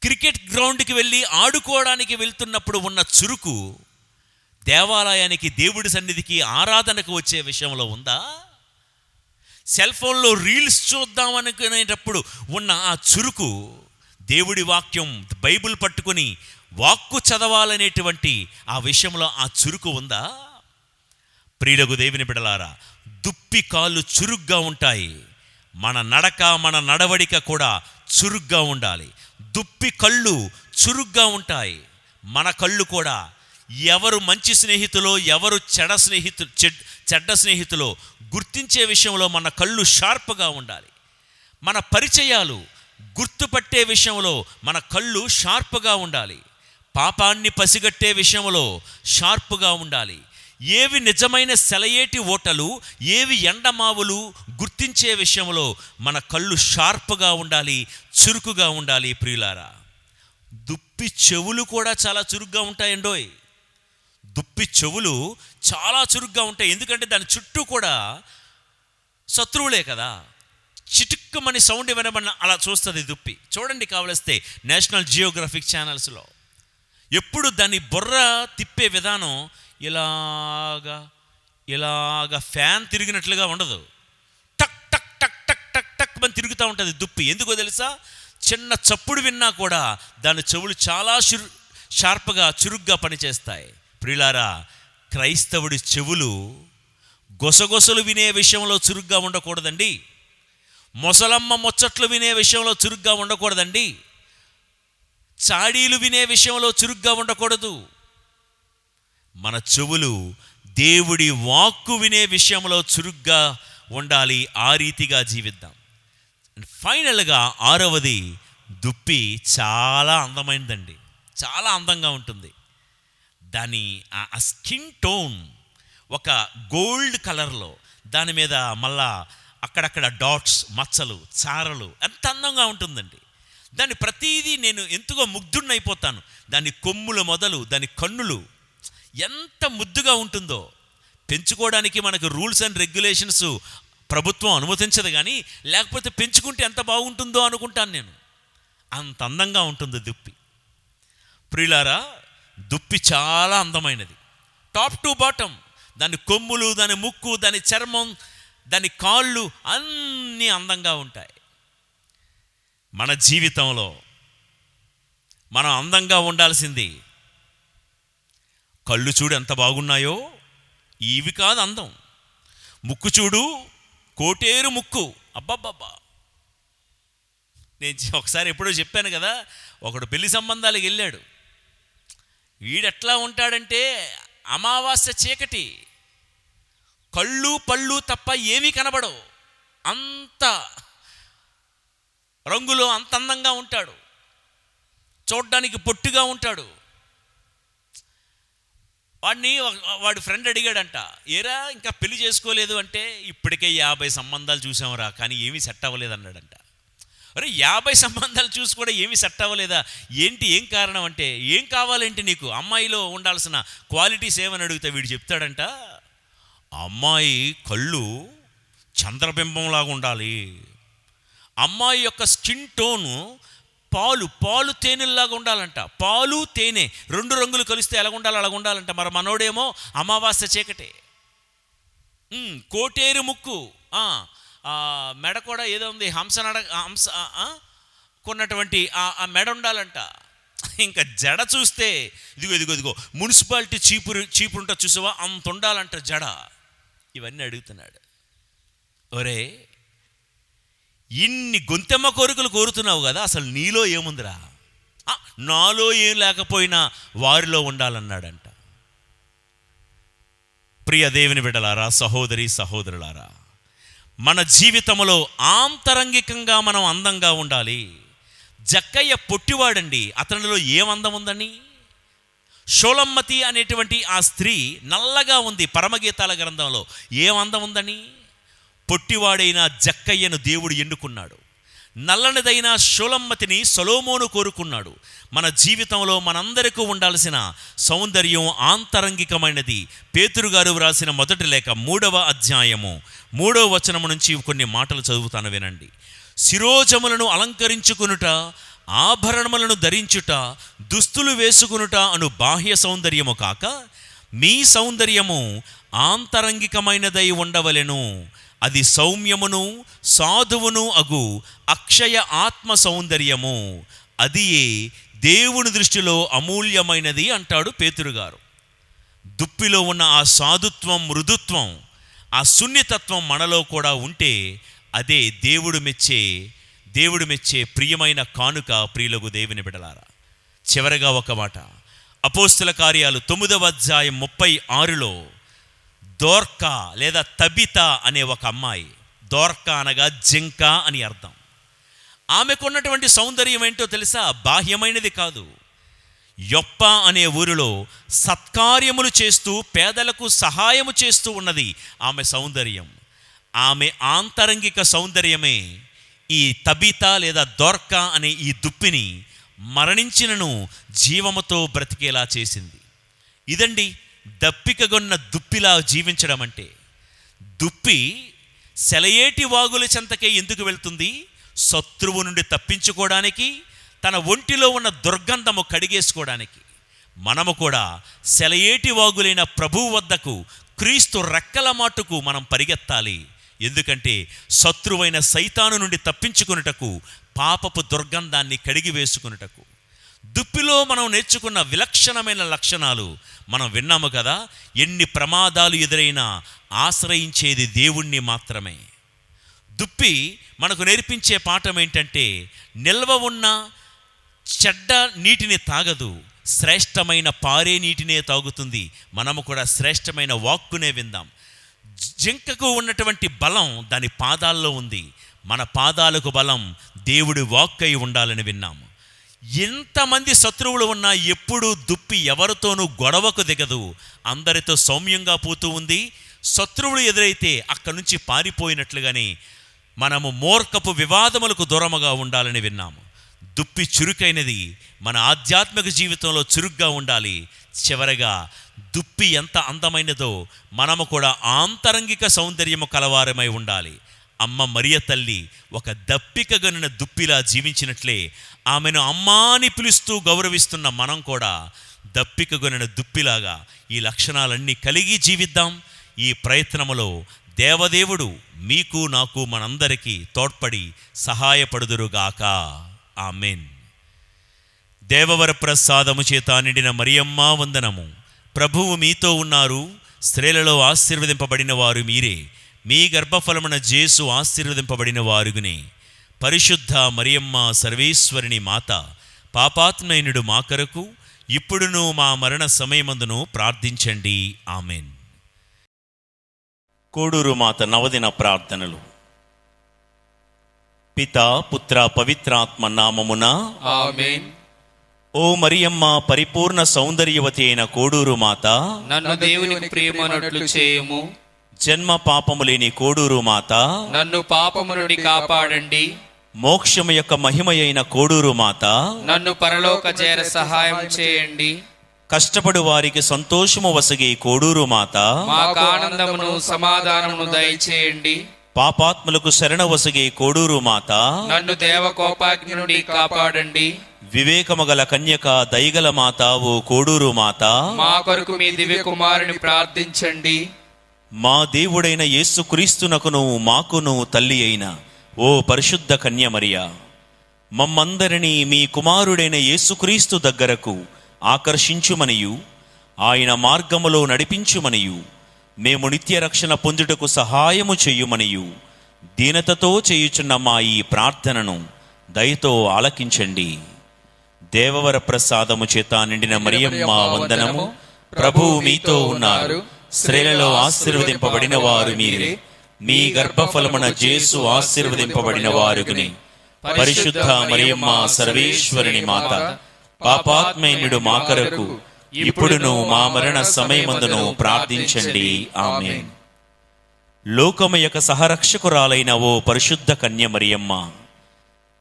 క్రికెట్ గ్రౌండ్కి వెళ్ళి ఆడుకోవడానికి వెళ్తున్నప్పుడు ఉన్న చురుకు దేవాలయానికి, దేవుడి సన్నిధికి, ఆరాధనకు వచ్చే విషయంలో ఉందా? సెల్ ఫోన్లో రీల్స్ చూద్దాం అనుకునేటప్పుడు ఉన్న ఆ చురుకు, దేవుడి వాక్యం బైబిల్ పట్టుకొని వాక్కు చదవాలనేటువంటి ఆ విషయంలో ఆ చురుకు ఉందా? ప్రియులకు దేవుని బిడ్డలారా, దుప్పి కాళ్ళు చురుగ్గా ఉంటాయి. మన నడక, మన నడవడిక కూడా చురుగ్గా ఉండాలి. దుప్పి కళ్ళు చురుగ్గా ఉంటాయి. మన కళ్ళు కూడా ఎవరు మంచి స్నేహితులో, ఎవరు చెడ్డ స్నేహితులో గుర్తించే విషయంలో మన కళ్ళు షార్ప్గా ఉండాలి. మన పరిచయాలు గుర్తుపట్టే విషయంలో మన కళ్ళు షార్ప్గా ఉండాలి. పాపాన్ని పసిగట్టే విషయంలో షార్ప్గా ఉండాలి. ఏవి నిజమైన సెలయేటి ఓటలు, ఏవి ఎండమావులు గుర్తించే విషయంలో మన కళ్ళు షార్ప్గా ఉండాలి, చురుకుగా ఉండాలి. ప్రియులారా, దుప్పి చెవులు కూడా చాలా చురుగ్గా ఉంటాయండోయ్. దుప్పి చెవులు చాలా చురుగ్గా ఉంటాయి. ఎందుకంటే దాని చుట్టూ కూడా శత్రువులే కదా. చిటుక్కుమని సౌండ్ వినబడిన అలా చూస్తుంది దుప్పి. చూడండి కావలిస్తే నేషనల్ జియోగ్రఫిక్ ఛానల్స్లో. ఎప్పుడు దాని బుర్ర తిప్పే విధానం ఇలాగా ఫ్యాన్ తిరిగినట్లుగా ఉండదు. టక్ టక్ టక్ టక్ టక్ టక్ అని తిరుగుతూ ఉంటుంది దుప్పి. ఎందుకో తెలుసా? చిన్న చప్పుడు విన్నా కూడా దాని చెవులు చాలా షార్ప్గా, చురుగ్గా పనిచేస్తాయి. ప్రియులారా, క్రైస్తవుడి చెవులు గొసగొసలు వినే విషయంలో చురుగ్గా ఉండకూడదండి. మొసలమ్మ ముచ్చట్లు వినే విషయంలో చురుగ్గా ఉండకూడదండి. చాడీలు వినే విషయంలో చురుగ్గా ఉండకూడదు. మన చెవులు దేవుడి వాక్కు వినే విషయంలో చురుగ్గా ఉండాలి. ఆ రీతిగా జీవిద్దాం. ఫైనల్గా 6వది, దుప్పి చాలా అందమైనదండి. చాలా అందంగా ఉంటుంది. దాని ఆ స్కిన్ టోన్ ఒక గోల్డ్ కలర్లో, దాని మీద మళ్ళా అక్కడక్కడ డాట్స్, మచ్చలు, చారలు, ఎంత అందంగా ఉంటుందండి. దాని ప్రతీదీ నేను ఎంతగా ముగ్ధున్నైపోతాను. దాని కొమ్ముల మొదలు, దాని కన్నులు ఎంత ముద్దుగా ఉంటుందో. పెంచుకోవడానికి మనకు రూల్స్ అండ్ రెగ్యులేషన్స్ ప్రభుత్వం అనుమతించదు, కానీ లేకపోతే పెంచుకుంటే ఎంత బాగుంటుందో అనుకుంటాను నేను. అంత అందంగా ఉంటుంది దుప్పి. ప్రియులారా, దుప్పి చాలా అందమైనది. టాప్ టు బాటమ్, దాని కొమ్ములు, దాని ముక్కు, దాని చర్మం, దాని కాళ్ళు అన్నీ అందంగా ఉంటాయి. మన జీవితంలో మనం అందంగా ఉండాల్సింది. కళ్ళు చూడు ఎంత బాగున్నాయో, ఇవి కాదు అందం. ముక్కు చూడు, కోటేరు ముక్కు, అబ్బబ్బబ్బా. నేను ఒకసారి ఎప్పుడో చెప్పాను కదా, ఒకడు పెళ్లి సంబంధాలకు వెళ్ళాడు. వీడెట్లా ఉంటాడంటే అమావాస్య చీకటి, కళ్ళు పళ్ళు తప్ప ఏమీ కనబడవు. అంత రంగులో అంత అందంగా ఉంటాడు. చూడ్డానికి పొట్టిగా ఉంటాడు. వాడి ఫ్రెండ్ అడిగాడంట, ఏరా ఇంకా పెళ్లి చేసుకోలేదు అంటే, ఇప్పటికే 50 సంబంధాలు చూసాంరా, కానీ ఏమీ సెట్ అవ్వలేదు అన్నాడంట. అరే 50 సంబంధాలు చూసి కూడా ఏమీ సెట్ అవ్వలేదా? ఏంటి, ఏం కారణం అంటే, ఏం కావాలేంటి నీకు, అమ్మాయిలో ఉండాల్సిన క్వాలిటీస్ ఏమని అడిగితే వీడు చెప్తాడంట, అమ్మాయి కళ్ళు చంద్రబింబంలాగా ఉండాలి, అమ్మాయి యొక్క స్కిన్ టోను పాలు తేనెల్లాగా ఉండాలంట. పాలు తేనె 2 రంగులు కలిస్తే ఎలా ఉండాలి అలాగ ఉండాలంట. మరి మనోడేమో అమావాస్య చీకటే. కోటేరు ముక్కు, మెడ కూడా ఏదో ఉంది, హంస కొన్నటువంటి ఆ మెడ ఉండాలంట. ఇంకా జడ చూస్తే ఇదిగో మున్సిపాలిటీ చీపురు ఉంటుంది చూసావా, అంత ఉండాలంట జడ. ఇవన్నీ అడుగుతున్నాడు. ఒరే, ఇన్ని గొంతెమ్మ కోరికలు కోరుతున్నావు కదా, అసలు నీలో ఏముందిరా? నాలో ఏం లేకపోయినా వారిలో ఉండాలన్నాడంట. ప్రియ దేవుని బిడ్డలారా, సహోదరి సహోదరులారా, మన జీవితంలో ఆంతరంగికంగా మనం అందంగా ఉండాలి. జక్కయ్య పొట్టివాడండి, అతనిలో ఏం అందం ఉందని? షోలమ్మతి అనేటువంటి ఆ స్త్రీ నల్లగా ఉంది, పరమగీతాల గ్రంథంలో ఏం అందం ఉందని? పొట్టివాడైన జక్కయ్యను దేవుడు ఎన్నుకున్నాడు. నల్లనిదైన షోలమ్మతిని సొలొమోను కోరుకున్నాడు. మన జీవితంలో మనందరికీ ఉండాల్సిన సౌందర్యం ఆంతరంగికమైనది. పేతురు గారు వ్రాసిన మొదటి లేఖ 3వ అధ్యాయము 3వ వచనము నుంచి కొన్ని మాటలు చదువుతాను, వినండి. శిరోజములను అలంకరించుకునుట, ఆభరణములను ధరించుట, దుస్తులు వేసుకునుట అను బాహ్య సౌందర్యము కాక మీ సౌందర్యము ఆంతరంగికమైనదై ఉండవలెను, అది సౌమ్యమును సాధువును అగు అక్షయ ఆత్మ సౌందర్యము, అది దేవుని దృష్టిలో అమూల్యమైనది అంటాడు పేతురు గారు. దుప్పిలో ఉన్న ఆ సాధుత్వం, మృదుత్వం, ఆ సున్నితత్వం మనలో కూడా ఉంటే అదే దేవుడు మెచ్చే ప్రియమైన కానుక. ప్రియులకు దేవుని బిడ్డలారా, చివరగా ఒక మాట, అపోస్తుల కార్యాలు 9వ అధ్యాయం 36లో దోర్కా లేదా తబిత అనే ఒక అమ్మాయి, దోర్కా అనగా జింక అని అర్థం. ఆమెకున్నటువంటి సౌందర్యం ఏంటో తెలుసా? బాహ్యమైనది కాదు. యొప్ప అనే ఊరిలో సత్కార్యములు చేస్తూ పేదలకు సహాయము చేస్తూ ఉన్నది ఆమె సౌందర్యం. ఆమె ఆంతరంగిక సౌందర్యమే ఈ తబిత లేదా దోర్కా అనే ఈ దుప్పిని మరణించినను జీవముతో బ్రతికేలా చేసింది. ఇదండి దప్పికగొన్న దుప్పిలా జీవించడం అంటే. దుప్పి సెలయేటి వాగుల చెంతకే ఎందుకు వెళ్తుంది? శత్రువు నుండి తప్పించుకోవడానికి, తన ఒంటిలో ఉన్న దుర్గంధము కడిగేసుకోవడానికి. మనము కూడా సెలయేటి వాగులైన ప్రభువు వద్దకు, క్రీస్తు రెక్కల మాటుకు మనం పరిగెత్తాలి. ఎందుకంటే శత్రువైన సైతాను నుండి తప్పించుకొనుటకు, పాపపు దుర్గంధాన్ని కడిగి వేసుకొనుటకు. దుప్పిలో మనం నేర్చుకున్న విలక్షణమైన లక్షణాలు మనం విన్నాము కదా. ఎన్ని ప్రమాదాలు ఎదురైనా ఆశ్రయించేది దేవుణ్ణి మాత్రమే. దుప్పి మనకు నేర్పించే పాఠం ఏంటంటే, నిల్వ ఉన్న చెడ్డ నీటిని తాగదు, శ్రేష్టమైన పారే నీటినే తాగుతుంది. మనము కూడా శ్రేష్టమైన వాక్కునే విందాం. జింకకు ఉన్నటువంటి బలం దాని పాదాల్లో ఉంది. మన పాదాలకు బలం దేవుడి వాక్కై ఉండాలని విన్నాము. ఎంతమంది శత్రువులు ఉన్నా ఎప్పుడూ దుప్పి ఎవరితోనూ గొడవకు దిగదు, అందరితో సౌమ్యంగా పోతూ ఉంది. శత్రువులు ఎదురైతే అక్కడి నుంచి పారిపోయినట్లుగానే మనము మూర్ఖపు వివాదములకు దూరముగా ఉండాలని విన్నాము. దుప్పి చురుకైనది, మన ఆధ్యాత్మిక జీవితంలో చురుగ్గా ఉండాలి. చివరగా దుప్పి ఎంత అందమైనదో మనము కూడా ఆంతరంగిక సౌందర్యము కలవారమై ఉండాలి. అమ్మ మరియ తల్లి ఒక దప్పికగొనిన దుప్పిలా జీవించినట్లే ఆమెను అమ్మా అని పిలుస్తూ గౌరవిస్తున్న మనం కూడా దప్పికగొనిన దుప్పిలాగా ఈ లక్షణాలన్నీ కలిగి జీవిద్దాం. ఈ ప్రయత్నములో దేవదేవుడు మీకు, నాకు, మనందరికీ తోడ్పడి సహాయపడుదురుగాక. ఆమెన్. దేవవర ప్రసాదము చేత నిండిన మరియమ్మ వందనము. ప్రభువు మీతో ఉన్నారు, స్త్రీలలో ఆశీర్వదింపబడిన వారు మీరే, మీ గర్భఫలమున జేసు ఆశీర్వదింపబడిన వారుగునే. పరిశుద్ధ మరియమ్మ సర్వేశ్వరిని మాత, పాపాత్మయునుడు మా కొరకు ఇప్పుడును మా మరణ సమయమందును ప్రార్థించండి. ఆమెన్. కోడూరు మాత నవదిన ప్రార్థనలు. పితా, పుత్ర, పవిత్రాత్మ నామమున ఆమేన్. ఓ మరియమ్మ, పరిపూర్ణ సౌందర్యవతి అయిన కోడూరు మాత, నన్ను దేవునికి ప్రియమనట్లు చేయుము. జన్మ పాపము లేని కోడూరు మాత, నన్ను పాపము నుండి కాపాడండి. మోక్షము యొక్క మహిమయైన కోడూరు మాత, నన్ను పరలోక చేర సహాయం చేయండి. కష్టపడు వారికి సంతోషము వసగే కోడూరు మాత, మాకు ఆనందమును సమాధానమును దయచేయండి. పాపాత్ములకు శరణ వసగే కోడూరు మాత, నన్ను దేవకోపాగ్ని నుండి కాపాడండి. వివేకమగల కన్యక దయగల మాత, ఓ కోడూరు మాత, మా కొరకు మీ దివ్య కుమారుని ప్రార్థించండి. మా దేవుడైన యేసుక్రీస్తునకును మాకును తల్లి అయిన ఓ పరిశుద్ధ కన్య మరియా, మమ్మందరినీ మీ కుమారుడైన యేసుక్రీస్తు దగ్గరకు ఆకర్షించుమనియు, ఆయన మార్గములో నడిపించుమనియు, మేము నిత్య రక్షణ పొందుటకు సహాయము చెయ్యుమనియు దీనతతో చేయుచున్న మా ఈ ప్రార్థనను దయతో ఆలకించండి. దేవవర ప్రసాదము చేత నిండిన మరియమ్మ వందనము. ప్రభువు మీతో ఉన్నారు, స్త్రీలలో ఆశీర్వదింపబడిన వారు మీరే, మీ గర్భఫలమున జేసు ఆశీర్వదింపబడిన వారుగుని. పరిశుద్ధ మరియమ్మ సర్వేశ్వరిని మాత, పాపాత్మయునుడు మా కొరకు ఇప్పుడును మా మరణ సమయమందును ప్రార్థించండి. ఆమేన్. లోకము యొక్క సహరక్షకురాలైన ఓ పరిశుద్ధ కన్య మరియమ్మ,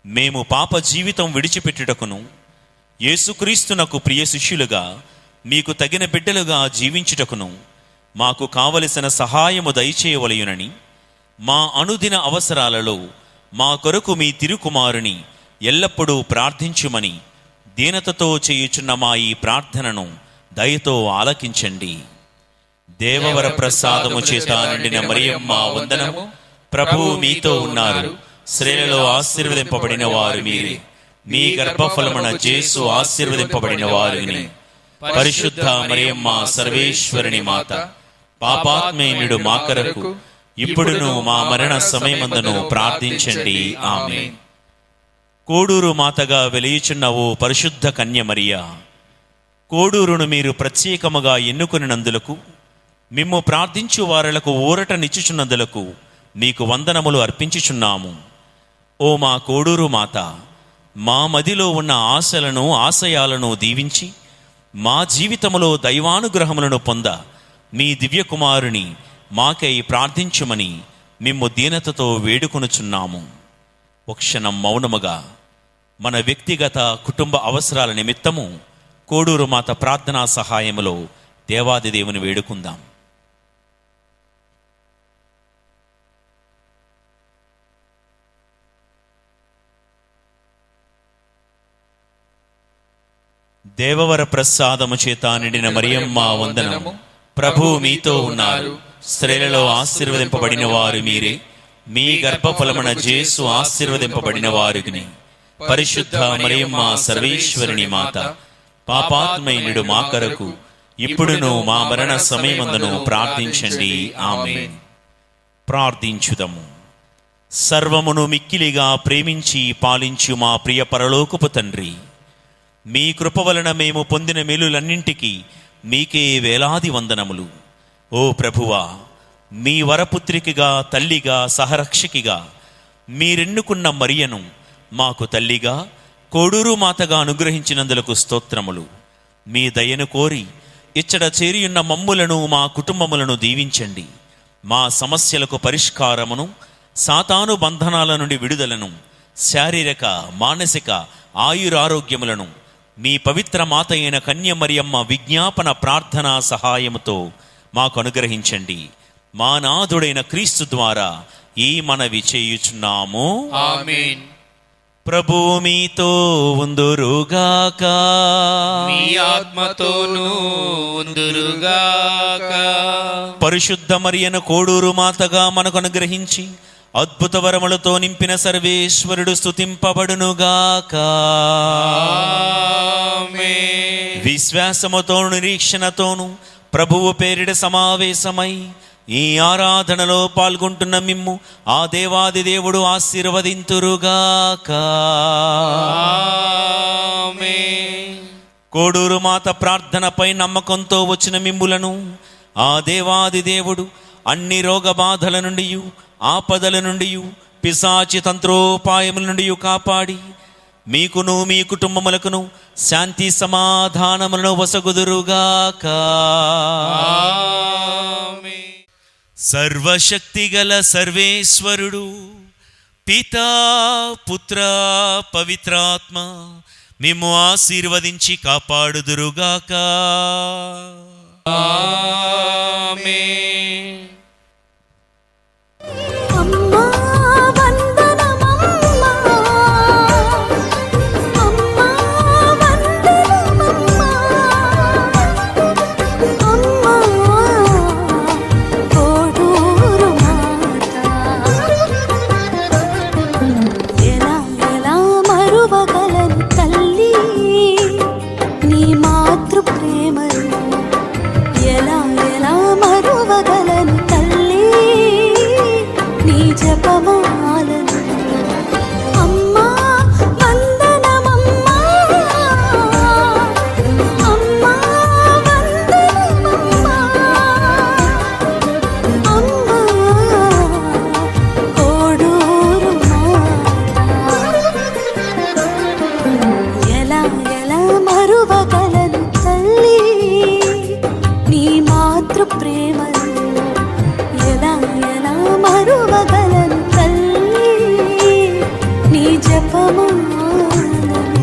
మేము పాప జీవితం విడిచిపెట్టుటకును యేసుక్రీస్తునకు ప్రియ శిష్యులుగా మీకు తగిన బిడ్డలుగా జీవించుటకును మాకు కావలసిన సహాయము దయచేయవలయునని, మా అనుదిన అవసరాలలో మా కొరకు మీ తిరుకుమారుని ఎల్లప్పుడూ ప్రార్థించుమని దీనతతో చేయుచున్న మా ఈ ప్రార్థనను దయతో ఆలకించండి. దేవవర ప్రసాదము చేత నిండిన మరియమ్మ వందనము. ప్రభువు మీతో ఉన్నారు. స్త్రీలలో ఆశీర్వదింపబడిన వారు మీరే. మీ గర్భఫలమున యేసు ఆశీర్వదింపబడిన వారిని. పరిశుద్ధ మరియమ్మ సర్వేశ్వరుని మాత, పాపాత్మేయుడు మా కొరకు ఇప్పుడును మా మరణ సమయమందును ప్రార్థించండి. ఆమేన్. కోడూరు మాతగా వెలియుచున్న ఓ పరిశుద్ధ కన్య మరియా, కోడూరును మీరు ప్రత్యేకముగా ఎన్నుకొనినందులకు, మిమ్ము ప్రార్థించు వారలకు ఊరట నిచ్చుచున్నందులకు మీకు వందనములు అర్పించుచున్నాము. ఓ మా కోడూరు మాత, మా మదిలో ఉన్న ఆశలను ఆశయాలను దీవించి మా జీవితములో దైవానుగ్రహములను పొంద మీ దివ్యకుమారుని మాకై ప్రార్థించుమని మిమ్ము దీనతతో వేడుకొనుచున్నాము. ఒక క్షణం మౌనముగా మన వ్యక్తిగత కుటుంబ అవసరాల నిమిత్తము కోడూరు మాత ప్రార్థనా సహాయములో దేవాది దేవుని వేడుకుందాం. దేవవర ప్రసాదము చేత నిండిన మరియమ్మ వందనము. ప్రభువు మీతో ఉన్నారు. స్త్రీలలో ఆశీర్వదింపబడిన వారు మీరే. మీ గర్భఫలమున యేసు ఆశీర్వదింపబడిన వారిని. పరిశుద్ధ మరియమ్మ సర్వేశ్వరుని మాత, పాపాత్మేయుడు మా కొరకు ఇప్పుడును మా మరణ సమయమందును ప్రార్థించండి. ఆమేన్. ప్రార్థించుదము. సర్వమును మిక్కిలిగా ప్రేమించి పాలించు మా ప్రియ పరలోకపు తండ్రి, మీ కృప వలన మేము పొందిన మేలులన్నింటికీ మీకే వేలాది వందనములు. ఓ ప్రభువా, మీ వరపుత్రికగా, తల్లిగా, సహరక్షకిగా మీరెన్నుకున్న మరియను మాకు తల్లిగా, కోడూరు మాతగా అనుగ్రహించినందులకు స్తోత్రములు. మీ దయను కోరి ఇచ్చట చేరియున్న మమ్ములను, మా కుటుంబములను దీవించండి. మా సమస్యలకు పరిష్కారమును, సాతాను బంధనాల నుండి విడుదలను, శారీరక మానసిక ఆయురారోగ్యములను మీ పవిత్ర మాత అయిన కన్య మరియమ్మ విజ్ఞాపన ప్రార్థనా సహాయముతో మాకు అనుగ్రహించండి. మా నాథుడైన క్రీస్తు ద్వారా ఈ మనవి చేయుచున్నాము. ఆమేన్. ప్రభువు మీతో ఉందురుగాక. మీ ఆత్మతోనూ ఉందురుగాక. పరిశుద్ధ మరియను కోడూరు మాతగా మనకు అనుగ్రహించి అద్భుత వరములతో నింపిన సర్వేశ్వరుడు స్తుతింపబడునుగాక. ఆమేన్. విశ్వాసముతోను నిరీక్షణతోను ప్రభువు పేరిట సమావేశమై ఈ ఆరాధనలో పాల్గొంటున్న మిమ్ము ఆ దేవాది దేవుడు ఆశీర్వదింతురుగాక. ఆమేన్. కోడూరు మాత ప్రార్థనపై నమ్మకంతో వచ్చిన మిమ్ములను ఆ దేవాది దేవుడు అన్ని రోగ బాధల నుండి, ఆపదల నుండి, పిశాచి తంత్రోపాయముల నుండి కాపాడి మీకును మీ కుటుంబములకును శాంతి సమాధానములను వసగుదురుగాక. ఆమేన్. సర్వశక్తిగల సర్వేశ్వరుడు పితా, పుత్ర, పవిత్రాత్మ మిమ్ము ఆశీర్వదించి కాపాడుదురుగాక. ఆమేన్. అమ్మా వందనమమ్మా, అమ్మా వందనమమ్మా, అమ్మా కోడూరు మాత. ఎలా ఎలా మరువగలను తల్లి నీ మాతృ ప్రేమను, ఎలా ఎలా మరువగలను తల్లి నీ జపమాలను. అమ్మా వందనమమ్మా, అమ్మా వందనమమ్మా, అమ్మా కోడూరు మాత. ఎలా ఎలా మరువగలను తల్లి నీ మాతృ ప్రేమను, ఎలా ఎలా మరువగలను తల్లి నీ జపమాలను.